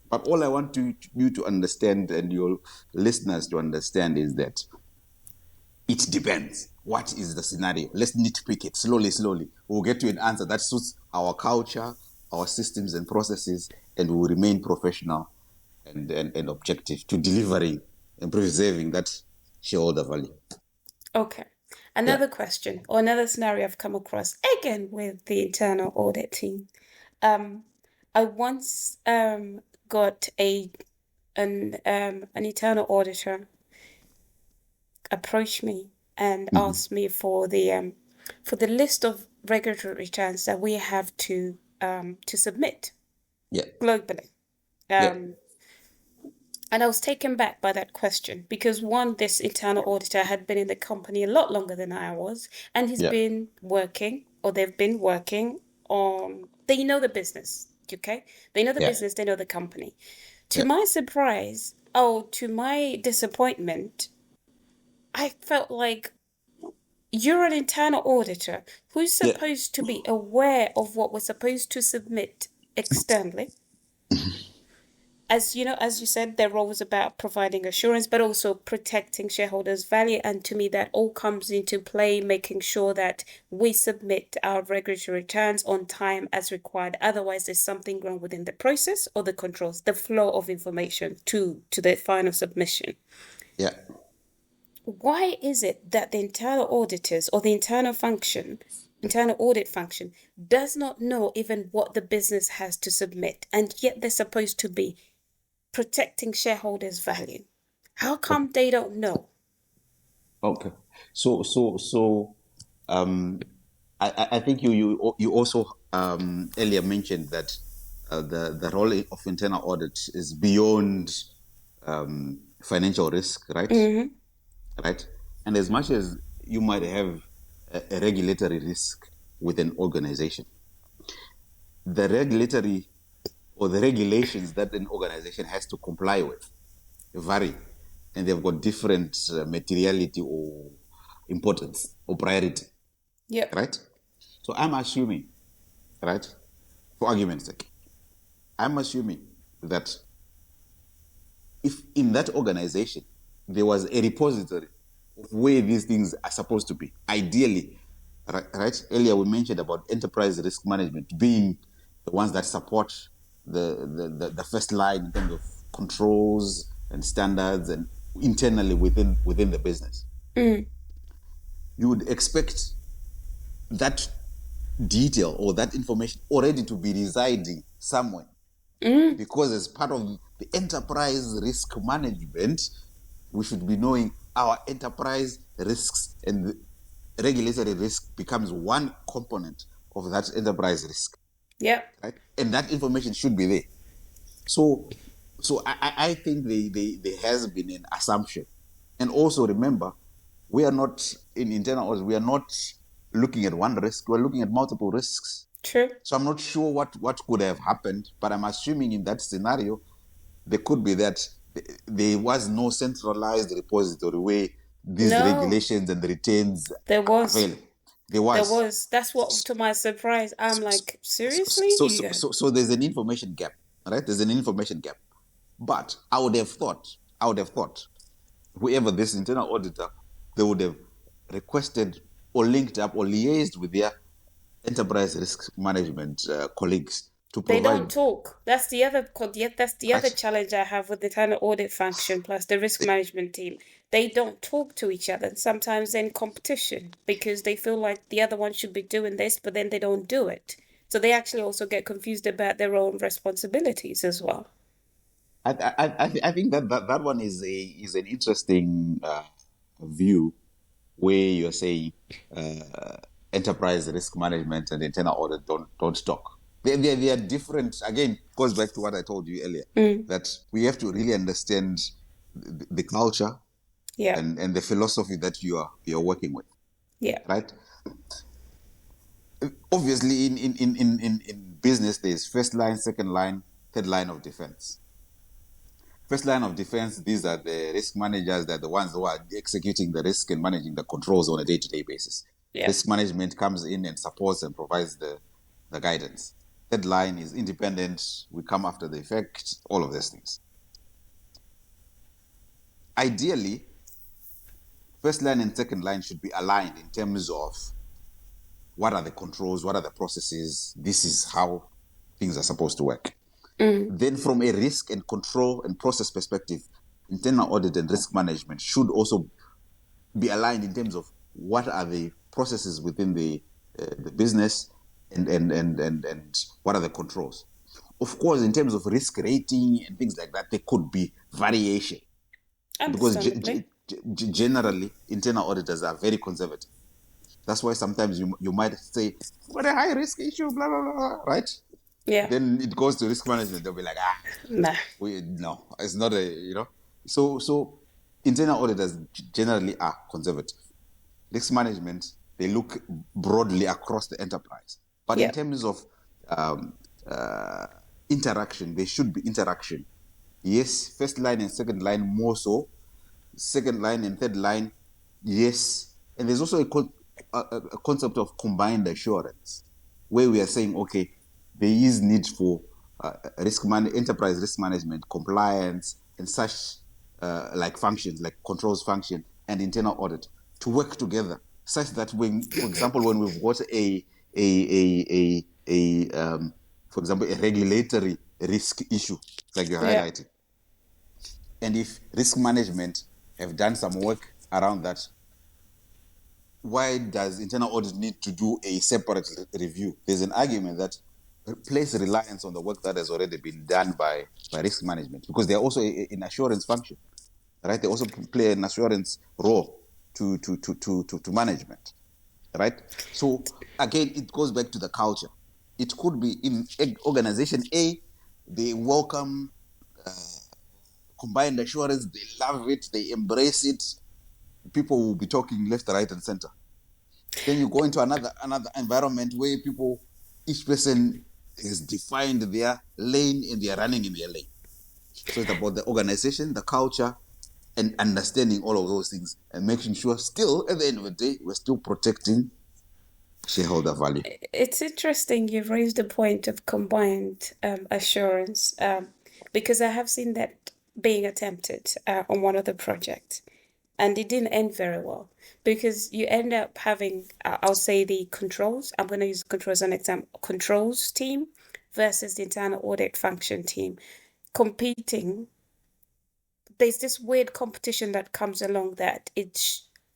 But all I want you to understand and your listeners to understand is that it depends. What is the scenario? Let's nitpick it slowly. We'll get to an answer that suits our culture, our systems and processes, and we will remain professional and objective to delivering and preserving that shareholder value. Okay. Yeah. Another question or another scenario I've come across again with the internal audit team. Um, I once got an internal auditor approached me and asked me for the list of regulatory returns that we have to submit Yeah. globally. Yeah. And I was taken back by that question because one, this internal auditor had been in the company a lot longer than I was, and he's Yeah. been working, or they've been working on, they know the business, okay? They know the Yeah. business, they know the company. To Yeah. my surprise, oh, to my disappointment, I felt like you're an internal auditor who's Yeah. supposed to be aware of what we're supposed to submit externally. as you know, as you said, their role is about providing assurance, but also protecting shareholders' value. And to me, that all comes into play, making sure that we submit our regulatory returns on time as required. Otherwise, there's something wrong within the process or the controls, the flow of information to the final submission. Yeah. Why is it that the internal auditors or the internal audit function does not know even what the business has to submit, and yet they're supposed to be protecting shareholders' value? How Okay. come they don't know? Okay. So, um, I think you also earlier mentioned that the role of internal audit is beyond financial risk, right? Mm-hmm. Right. And as much as you might have a regulatory risk with an organization, the regulatory or the regulations that an organization has to comply with vary, and they've got different materiality or importance or priority, Yep. right? So I'm assuming, right, for argument's sake, I'm assuming that if in that organization there was a repository of where these things are supposed to be, ideally, right? Earlier we mentioned about enterprise risk management being the ones that support the first line in terms of controls and standards and internally within the business. Mm. You would expect that detail or that information already to be residing somewhere, Mm. because as part of the enterprise risk management, we should be knowing our enterprise risks, and the regulatory risk becomes one component of that enterprise risk, Yep. right? And that information should be there. So I think there has been an assumption. And also remember, we are not in internal audit, we are not looking at one risk, we're looking at multiple risks. True. So I'm not sure what could have happened, but I'm assuming in that scenario, there could be that there was no centralized repository where these No, regulations and the returns there are was. available. There There was. was. That's what, to my surprise, I'm So, like, seriously? Yeah. so there's an information gap, right? There's an information gap. But I would have thought, whoever this internal auditor, they would have requested or linked up or liaised with their enterprise risk management colleagues to They don't provide, talk. That's the other right? challenge I have with the internal audit function plus the risk management team. They don't talk to each other. Sometimes they're in competition because they feel like the other one should be doing this, but then they don't do it. So they actually also get confused about their own responsibilities as well. I think that one is an interesting view, where you're saying enterprise risk management and internal audit don't talk. They are different. Again, goes back to what I told you earlier, Mm. that we have to really understand the culture Yeah. and the philosophy that you're working with, Yeah. right? Obviously, in business, there's first line, second line, third line of defense. First line of defense, these are the risk managers. They're the ones who are executing the risk and managing the controls on a day-to-day basis. Yeah. Risk management comes in and supports and provides the guidance. Third line is independent. We come after the effect, all of these things. Ideally, first line and second line should be aligned in terms of what are the controls, what are the processes, this is how things are supposed to work. Mm. Then from a risk and control and process perspective, internal audit and risk management should also be aligned in terms of what are the processes within the business, and what are the controls. Of course, in terms of risk rating and things like that, there could be variation, because Understandably. generally internal auditors are very conservative. That's why sometimes you might say, what a high risk issue, blah blah blah, right? Yeah. Then it goes to risk management. They'll be like, Nah. no, it's not a. So internal auditors generally are conservative. Risk management, they look broadly across the enterprise. But in Yeah. terms of um, uh, interaction, there should be interaction. Yes, first line and second line more so. Second line and third line, yes. And there's also a concept of combined assurance, where we are saying, okay, there is need for enterprise risk management, compliance, and such like functions, like controls function and internal audit, to work together, such that when, for example, when we've got for example, a regulatory risk issue, like you're Yeah. highlighting, and if risk management have done some work around that, why does internal audit need to do a separate review? There's an argument that place reliance on the work that has already been done by risk management, because they're also an assurance function, right? They also play an assurance role to management, right? So again, it goes back to the culture. It could be in organization A, they welcome combined assurance, they love it, they embrace it. People will be talking left, right, and center. Then you go into another environment where people, each person has defined their lane and they are running in their lane. So it's about the organization, the culture, and understanding all of those things and making sure still, at the end of the day, we're still protecting shareholder value. It's interesting you've raised the point of combined assurance, because I have seen that being attempted on one of the projects, and it didn't end very well because you end up having, I'll say, the controls. I'm going to use controls as an example. Controls team versus the internal audit function team competing. There's this weird competition that comes along that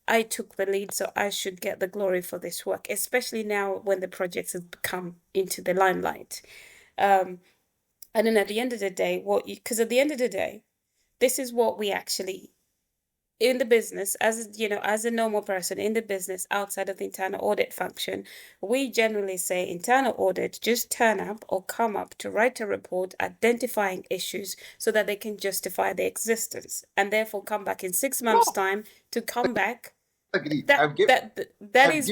I took the lead, so I should get the glory for this work, especially now when the project has come into the limelight. And then at the end of the day, because at the end of the day, this is what we actually, in the business, as you know, as a normal person in the business outside of the internal audit function, we generally say internal audit just turn up or come up to write a report identifying issues so that they can justify their existence, and therefore come back in 6 months' time to come back. Agree. That is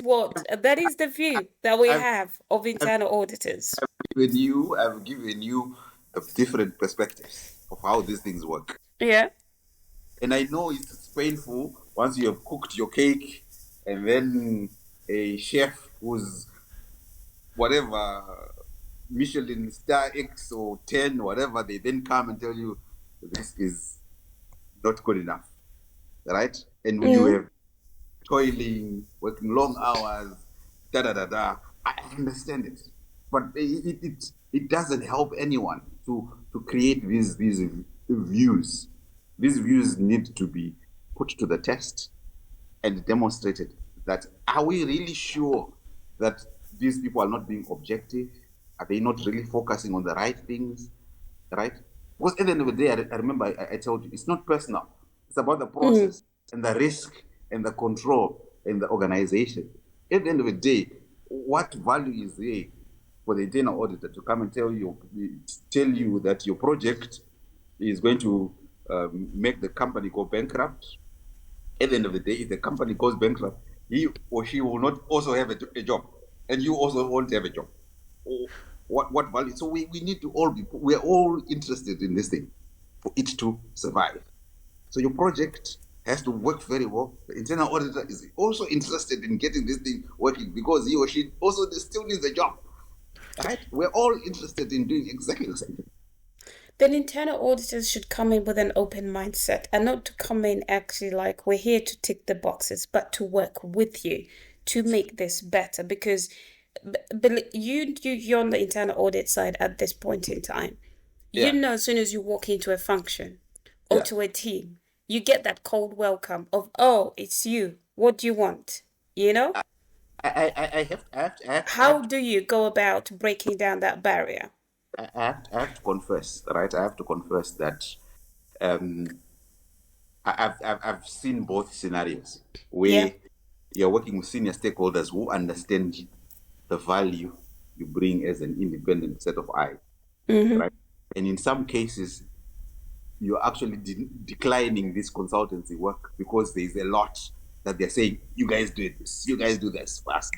the view that we I've, have of internal auditors. I've given you the different perspectives of how these things work. Yeah. And I know it's painful once you have cooked your cake and then a chef who's whatever, Michelin star X or 10, whatever, they then come and tell you this is not good enough, right? And when you have toiling, working long hours, I understand it. But it doesn't help anyone to create these views. These views need to be put to the test and demonstrated that, are we really sure that these people are not being objective? Are they not really focusing on the right things, right? Because at the end of the day, I remember I told you, it's not personal. It's about the process and the risk and the control and the organization. At the end of the day, what value is there for the internal auditor to come and tell you that your project is going to make the company go bankrupt? At the end of the day, if the company goes bankrupt, he or she will not also have a job, and you also won't have a job. What value? So we need to we're all interested in this thing for it to survive. So your project has to work very well. The internal auditor is also interested in getting this thing working because he or she also still needs a job. Right? We're all interested in doing exactly the same thing. Then internal auditors should come in with an open mindset and not to come in actually like we're here to tick the boxes, but to work with you to make this better. Because you're on the internal audit side at this point in time. Yeah. You know, as soon as you walk into a function or to a team, you get that cold welcome of, oh, it's you. What do you want? You know? I have How do you go about breaking down that barrier? I have to confess, right? I have to confess that I've seen both scenarios where you're working with senior stakeholders who understand the value you bring as an independent set of eyes, right? And in some cases, you're actually declining this consultancy work because there's a lot that they're saying, you guys do this, you guys do this fast,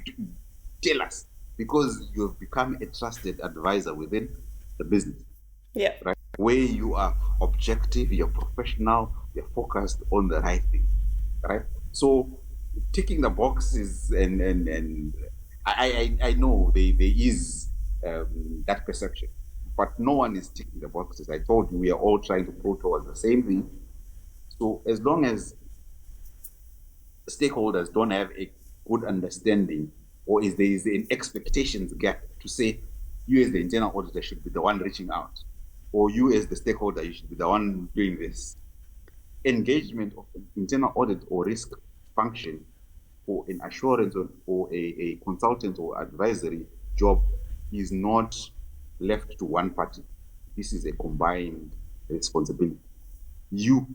tell us, because you've become a trusted advisor within the business. Yeah. Right? Where you are objective, you're professional, you're focused on the right thing. Right? So ticking the boxes and I know there is that perception. but no one is ticking the boxes. I told you we are all trying to pull towards the same thing. So as long as stakeholders don't have a good understanding, or is there is an expectations gap to say you as the internal auditor should be the one reaching out, or you as the stakeholder you should be the one doing this. Engagement of an internal audit or risk function or an assurance or a consultant or advisory job is not left to one party. This is a combined responsibility. You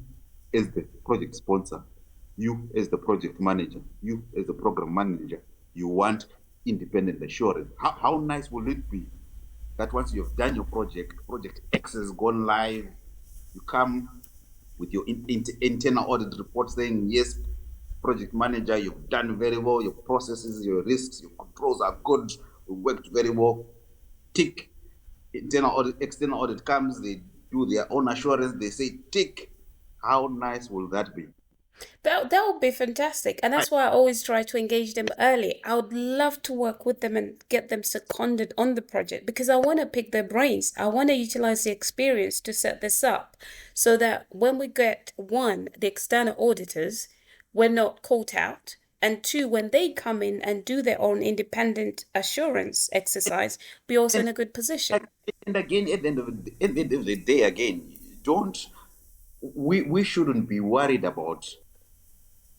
as the project sponsor, you as the project manager, you as the program manager, you want independent assurance. How nice will it be that once you've done your project X has gone live, you come with your internal audit report saying, yes, project manager, you've done very well, your processes, your risks, your controls are good, we worked very well, tick. Internal audit, external audit comes, they do their own assurance, they say tick. How nice will that be? That would be fantastic. And that's why I always try to engage them early. I would love to work with them and get them seconded on the project because I want to pick their brains. I want to utilize the experience to set this up so that when we get one, the external auditors, we're not caught out. And two, when they come in and do their own independent assurance exercise, we're also in a good position. And again, at the end of the day, again, don't we shouldn't be worried about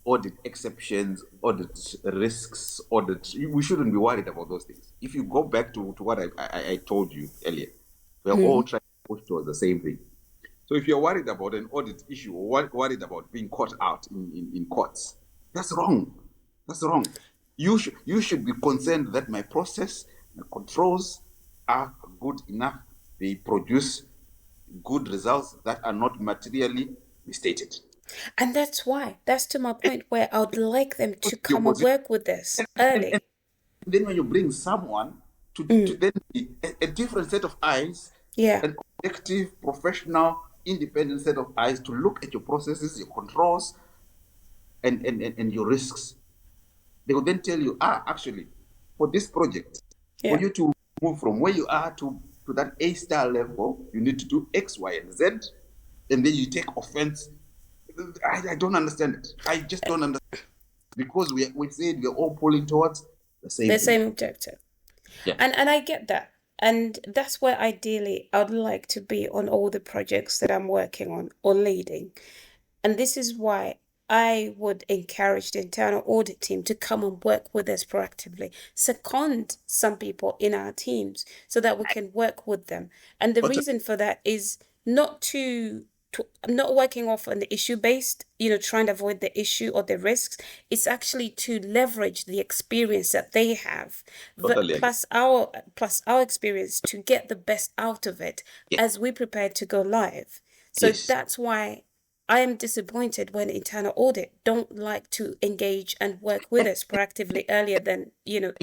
audit exceptions, audit risks, audit. We shouldn't be worried about those things. If you go back to what I told you earlier, we're all trying to push towards the same thing. So if you're worried about an audit issue or worried about being caught out in courts, that's wrong. That's wrong. You should be concerned that my process, my controls are good enough. They produce good results that are not materially misstated. And that's to my point where I would like them to Your come and position, work with this and early. then when you bring someone to then be a different set of eyes, Yeah. an objective, professional, independent set of eyes to look at your processes, your controls, and your risks. They will then tell you, actually, for this project, for Yeah. you to move from where you are to that A-star level, you need to do X, Y, and Z, and then you take offense. I don't understand it. I just don't understand. Because we said we're all pulling towards the same The thing. same objective. Yeah. And I get that. And that's where ideally I'd like to be on all the projects that I'm working on or leading. And this is why I would encourage the internal audit team to come and work with us proactively, second some people in our teams so that we can work with them. And the But reason for that is not to not working off on the issue based, trying to avoid the issue or the risks. It's actually to leverage the experience that they have, totally agree. plus our experience to get the best out of it Yeah. as we prepare to go live. So Yes. that's why I am disappointed when internal audit don't like to engage and work with us proactively earlier than I than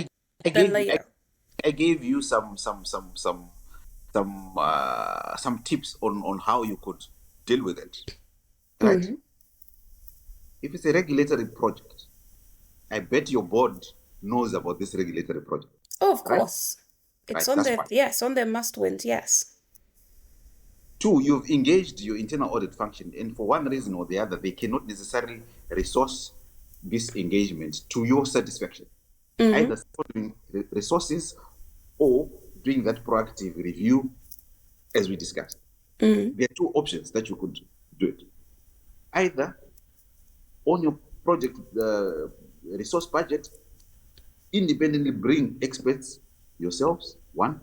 gave you, later. I gave you some tips on how you could deal with it, right? If it's a regulatory project, I bet your board knows about this regulatory project, Oh, of right? course. It's Right. on That's their fine. yes, on their must wins, yes. Two, you've engaged your internal audit function, and for one reason or the other, they cannot necessarily resource this engagement to your satisfaction. Either supporting resources or doing that proactive review, as we discussed. There are two options that you could do it. Either on your project resource budget, independently bring experts yourselves, one.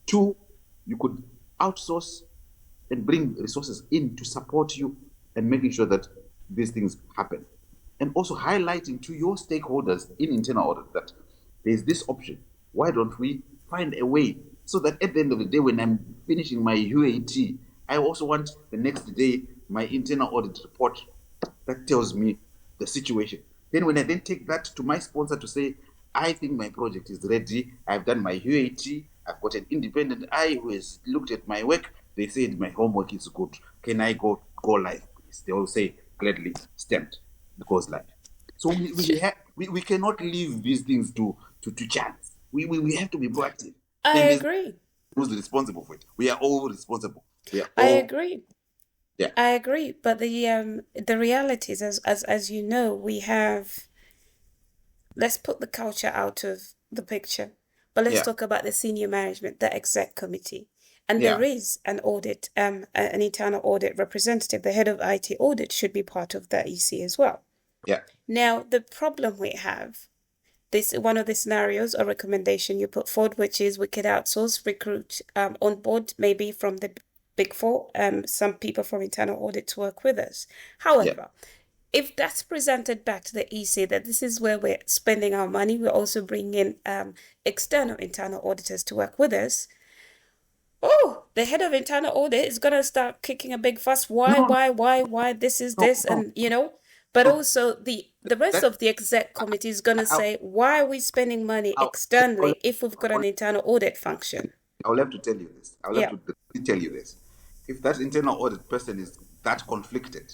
Two, you could outsource and bring resources in to support you and making sure that these things happen. And also highlighting to your stakeholders in internal audit that there's this option. Why don't we find a way so that at the end of the day, when I'm finishing my UAT, I also want the next day my internal audit report that tells me the situation. Then when I then take that to my sponsor to say, I think my project is ready, I've done my UAT, I've got an independent eye who has looked at my work, they said my homework is good. Can I go live, please? They will say gladly stamped. It goes live. So we cannot leave these things to chance. We have to be proactive. I And agree. who's responsible for it. We are all responsible. We are I all, agree. yeah, I agree. But the reality is, as you know, we have, let's put the culture out of the picture, but let's yeah, talk about the senior management, the exec committee. And there yeah, is an audit, an internal audit representative. The head of IT audit should be part of the EC as well. yeah, Now, the problem we have, this one of the scenarios or recommendation you put forward, which is we could outsource, recruit on board maybe from the big four, some people from internal audit to work with us. yeah. However, if that's presented back to the EC that this is where we're spending our money, we're also bringing in external internal auditors to work with us. Oh, the head of internal audit is gonna start kicking a big fuss. Why, No, no, why, why, why? This is no, this, no, and But no. also the rest That of the exec committee is gonna I, say, why are we spending money I'll, I'll, externally if we've got an I'll, internal audit function? I'll have to tell you this. I'll have Yeah. to tell you this. If that internal audit person is that conflicted,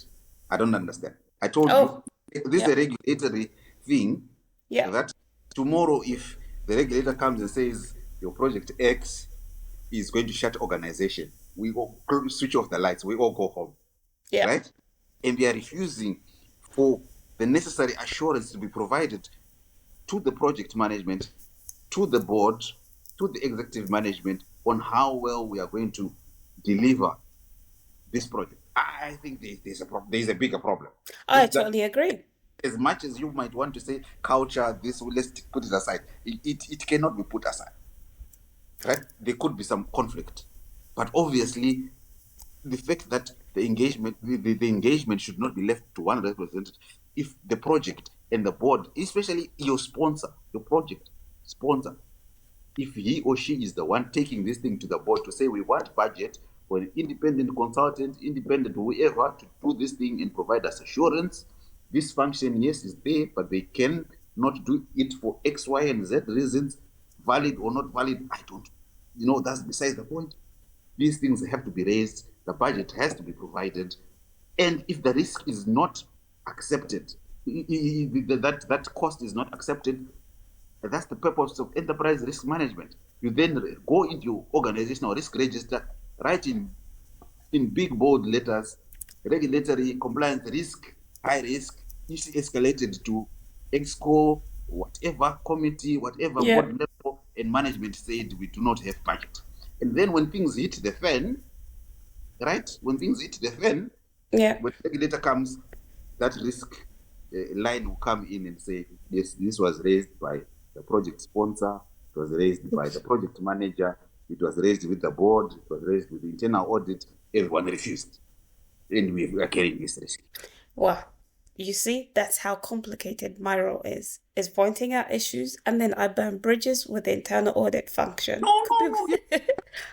I don't understand. I told Oh, you, this is yeah, a regulatory thing yeah, that tomorrow, if the regulator comes and says your project X is going to shut organization, we all switch off the lights, we all go home, yeah, right? And they are refusing for the necessary assurance to be provided to the project management, to the board, to the executive management on how well we are going to deliver this project. I think there's a bigger problem. I If that, totally agree. as much as you might want to say culture, this, let's put it aside. It cannot be put aside, right? There could be some conflict, but obviously the fact that the engagement should not be left to one representative. If the project and the board, especially your sponsor, your project sponsor, if he or she is the one taking this thing to the board to say we want budget for an independent consultant, independent whoever to do this thing and provide us assurance, this function, yes, is there, but they can not do it for X, Y, and Z reasons, valid or not valid. I don't, that's besides the point. These things have to be raised. The budget has to be provided. And if the risk is not accepted, that cost is not accepted, that's the purpose of enterprise risk management. You then go into your organizational risk register, write in big bold letters, regulatory compliance risk, high risk, is escalated to EXCO, whatever committee, whatever Yeah, board level, and management said we do not have budget. And then when things hit the fan, right? When things hit the fan, yeah. when the regulator comes, that risk line will come in and say, yes, this was raised by the project sponsor, it was raised by the project manager, it was raised with the board, it was raised with the internal audit, everyone refused. And we are carrying this risk. Wow. You see, that's how complicated my role is pointing out issues and then I burn bridges with the internal audit function. No, no, no.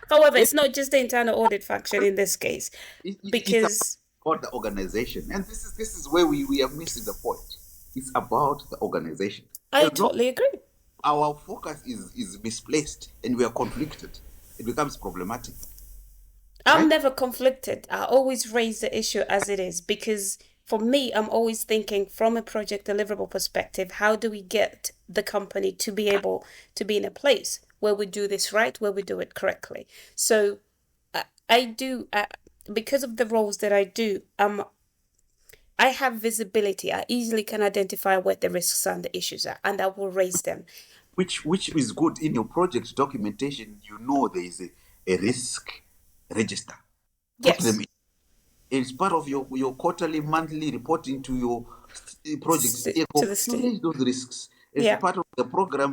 However, It, it's not just the internal audit function in this case, it's because about the organization. And this is where we are missing the point. It's about the organization. I As long totally agree. our focus is misplaced and we are conflicted, it becomes problematic, I'm right? never conflicted. I always raise the issue as it is because for me, I'm always thinking from a project deliverable perspective, how do we get the company to be able to be in a place where we do this right, where we do it correctly? So I do, because of the roles that I do, I have visibility. I easily can identify where the risks and the issues are, and I will raise them. Which is good. In your project documentation, there is a risk register. Put them Yes, in. It's part of your quarterly, monthly reporting to your project to stakeholder. the You state. raise those risks. As Yeah, part of the program,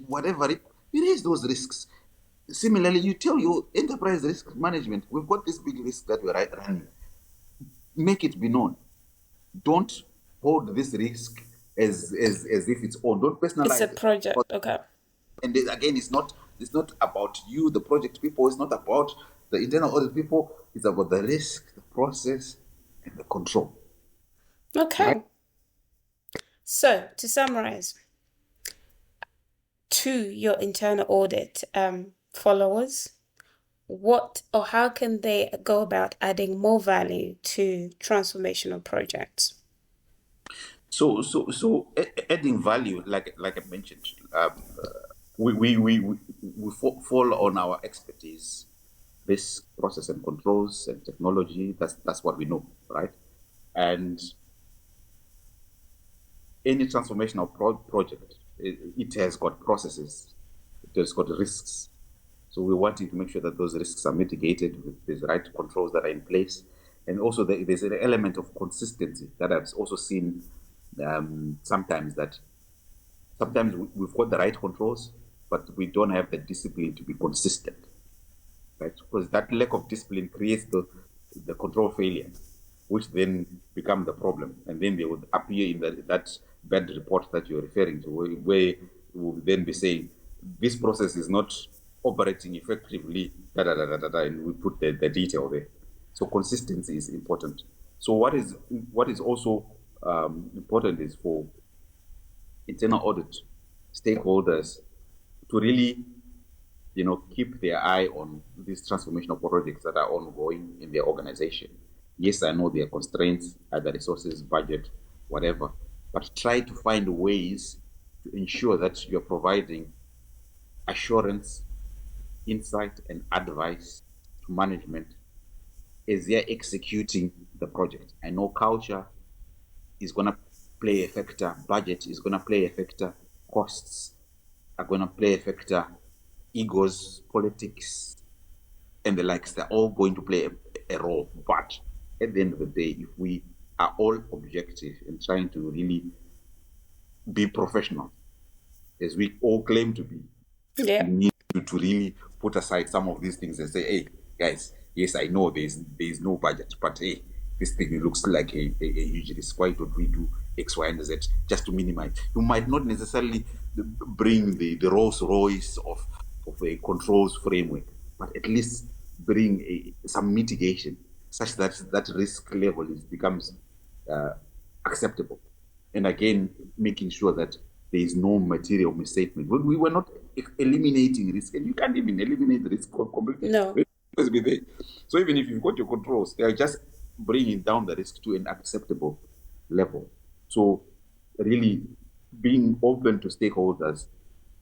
whatever, you raise those risks. Similarly, you tell your enterprise risk management, we've got this big risk that we're running. Make it be known. Don't hold this risk as if it's own. Don't it's a personalize it. project. Okay. And then again, it's not about you, the project people. It's not about the internal audit people. It's about the risk, the process, and the control. Right? Okay. So to summarize, to your internal audit followers, what or how can they go about adding more value to transformational projects? So adding value, like I mentioned, we we fall on our expertise, risk, process and controls and technology. That's what we know, right? And any transformational project, it has got processes, it has got risks. So we're wanting to make sure that those risks are mitigated with the right controls that are in place. And also there's an element of consistency that I've also seen sometimes we've got the right controls, but we don't have the discipline to be consistent, right? Because that lack of discipline creates the control failure, which then become the problem. And then they would appear in that bad report that you're referring to, where we'll then be saying, this process is not operating effectively, and we put the detail there. So consistency is important. So what is also important is for internal audit stakeholders to really, keep their eye on these transformational projects that are ongoing in their organization. Yes, I know there are constraints, either resources, budget, whatever, but try to find ways to ensure that you're providing assurance, insight, and advice to management as they're executing the project. I know culture is going to play a factor, budget is going to play a factor, costs are going to play a factor, egos, politics, and the likes, they're all going to play a role. But at the end of the day, if we are all objective and trying to really be professional, as we all claim to be, Yeah. we need to really put aside some of these things and say, hey, guys, yes, I know there's no budget, but hey, this thing looks like a huge risk. Why don't we do X, Y, and Z just to minimize? You might not necessarily bring the Rolls Royce of a controls framework, but at least bring some mitigation such that that risk level becomes acceptable. And again, making sure that there is no material misstatement. We were not eliminating risk, and you can't even eliminate risk completely. No. Let's be there. So even if you've got your controls, they are just bringing down the risk to an acceptable level. So really being open to stakeholders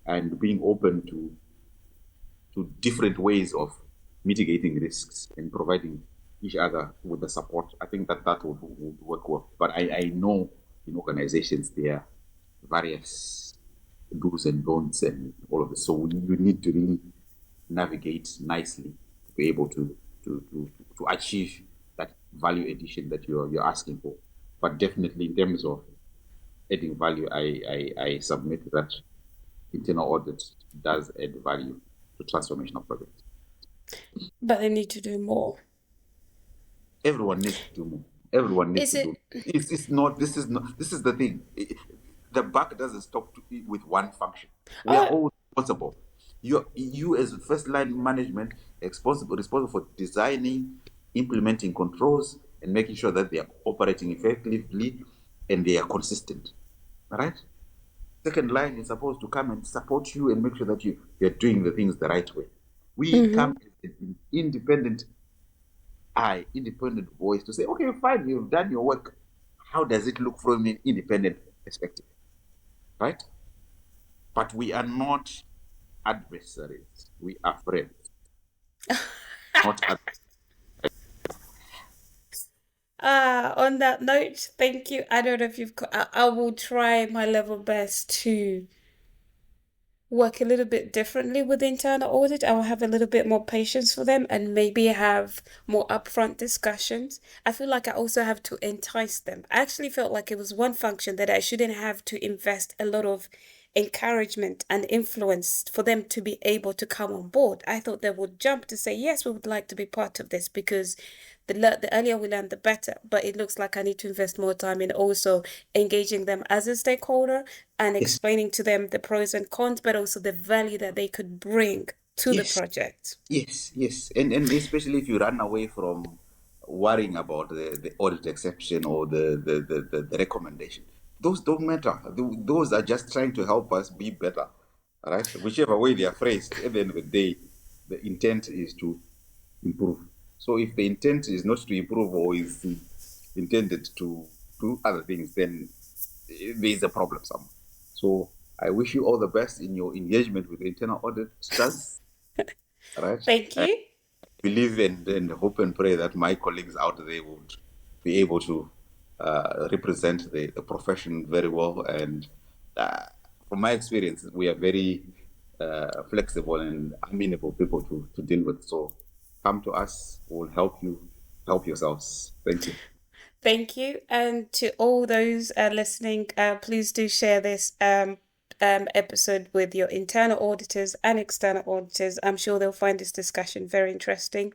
and being open to different ways of mitigating risks and providing each other with the support, I think that would work well. But I know in organizations there are various do's and don'ts and all of this. So you need to really navigate nicely to be able to achieve that value addition that you're asking for. But definitely in terms of adding value, I submit that internal audit does add value to transformational projects. But they need to do more. Everyone needs to do more. Everyone needs to do. It's not. This is not. This is the thing. The buck doesn't stop with one function. We are all responsible. You as first line management responsible for designing, implementing controls, and making sure that they are operating effectively and they are consistent. All right. Second line is supposed to come and support you and make sure that you're doing the things the right way. We come as an independent voice to say, okay, fine, you've done your work. How does it look from an independent perspective? Right? But we are not adversaries. We are friends. Not adversaries. On that note, thank you. I don't know if you've I will try my level best to work a little bit differently with internal audit. I will have a little bit more patience for them and maybe have more upfront discussions. I feel like I also have to entice them. I actually felt like it was one function that I shouldn't have to invest a lot of encouragement and influence for them to be able to come on board. I thought they would jump to say, yes, we would like to be part of this because the earlier we learn, the better. But it looks like I need to invest more time in also engaging them as a stakeholder and explaining to them the pros and cons, but also the value that they could bring to the project. Yes. And especially if you run away from worrying about the audit exception or the recommendation. Those don't matter. Those are just trying to help us be better. All right? Whichever way they are phrased, at the end of the day, the intent is to improve. So if the intent is not to improve or is intended to do other things, then there is a problem somewhere. So I wish you all the best in your engagement with the internal auditors. Right? Thank you. Believe and hope and pray that my colleagues out there would be able to represent the profession very well. And from my experience, we are very flexible and amenable people to deal with. So come to us, we'll help you help yourselves. Thank you. Thank you. And to all those listening, please do share this episode with your internal auditors and external auditors. I'm sure they'll find this discussion very interesting.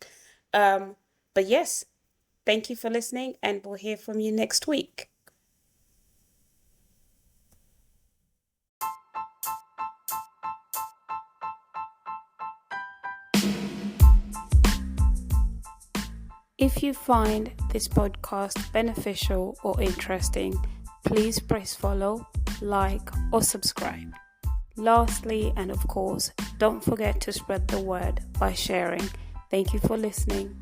But yes, thank you for listening, and we'll hear from you next week. If you find this podcast beneficial or interesting, please press follow, like, or subscribe. Lastly, and of course, don't forget to spread the word by sharing. Thank you for listening.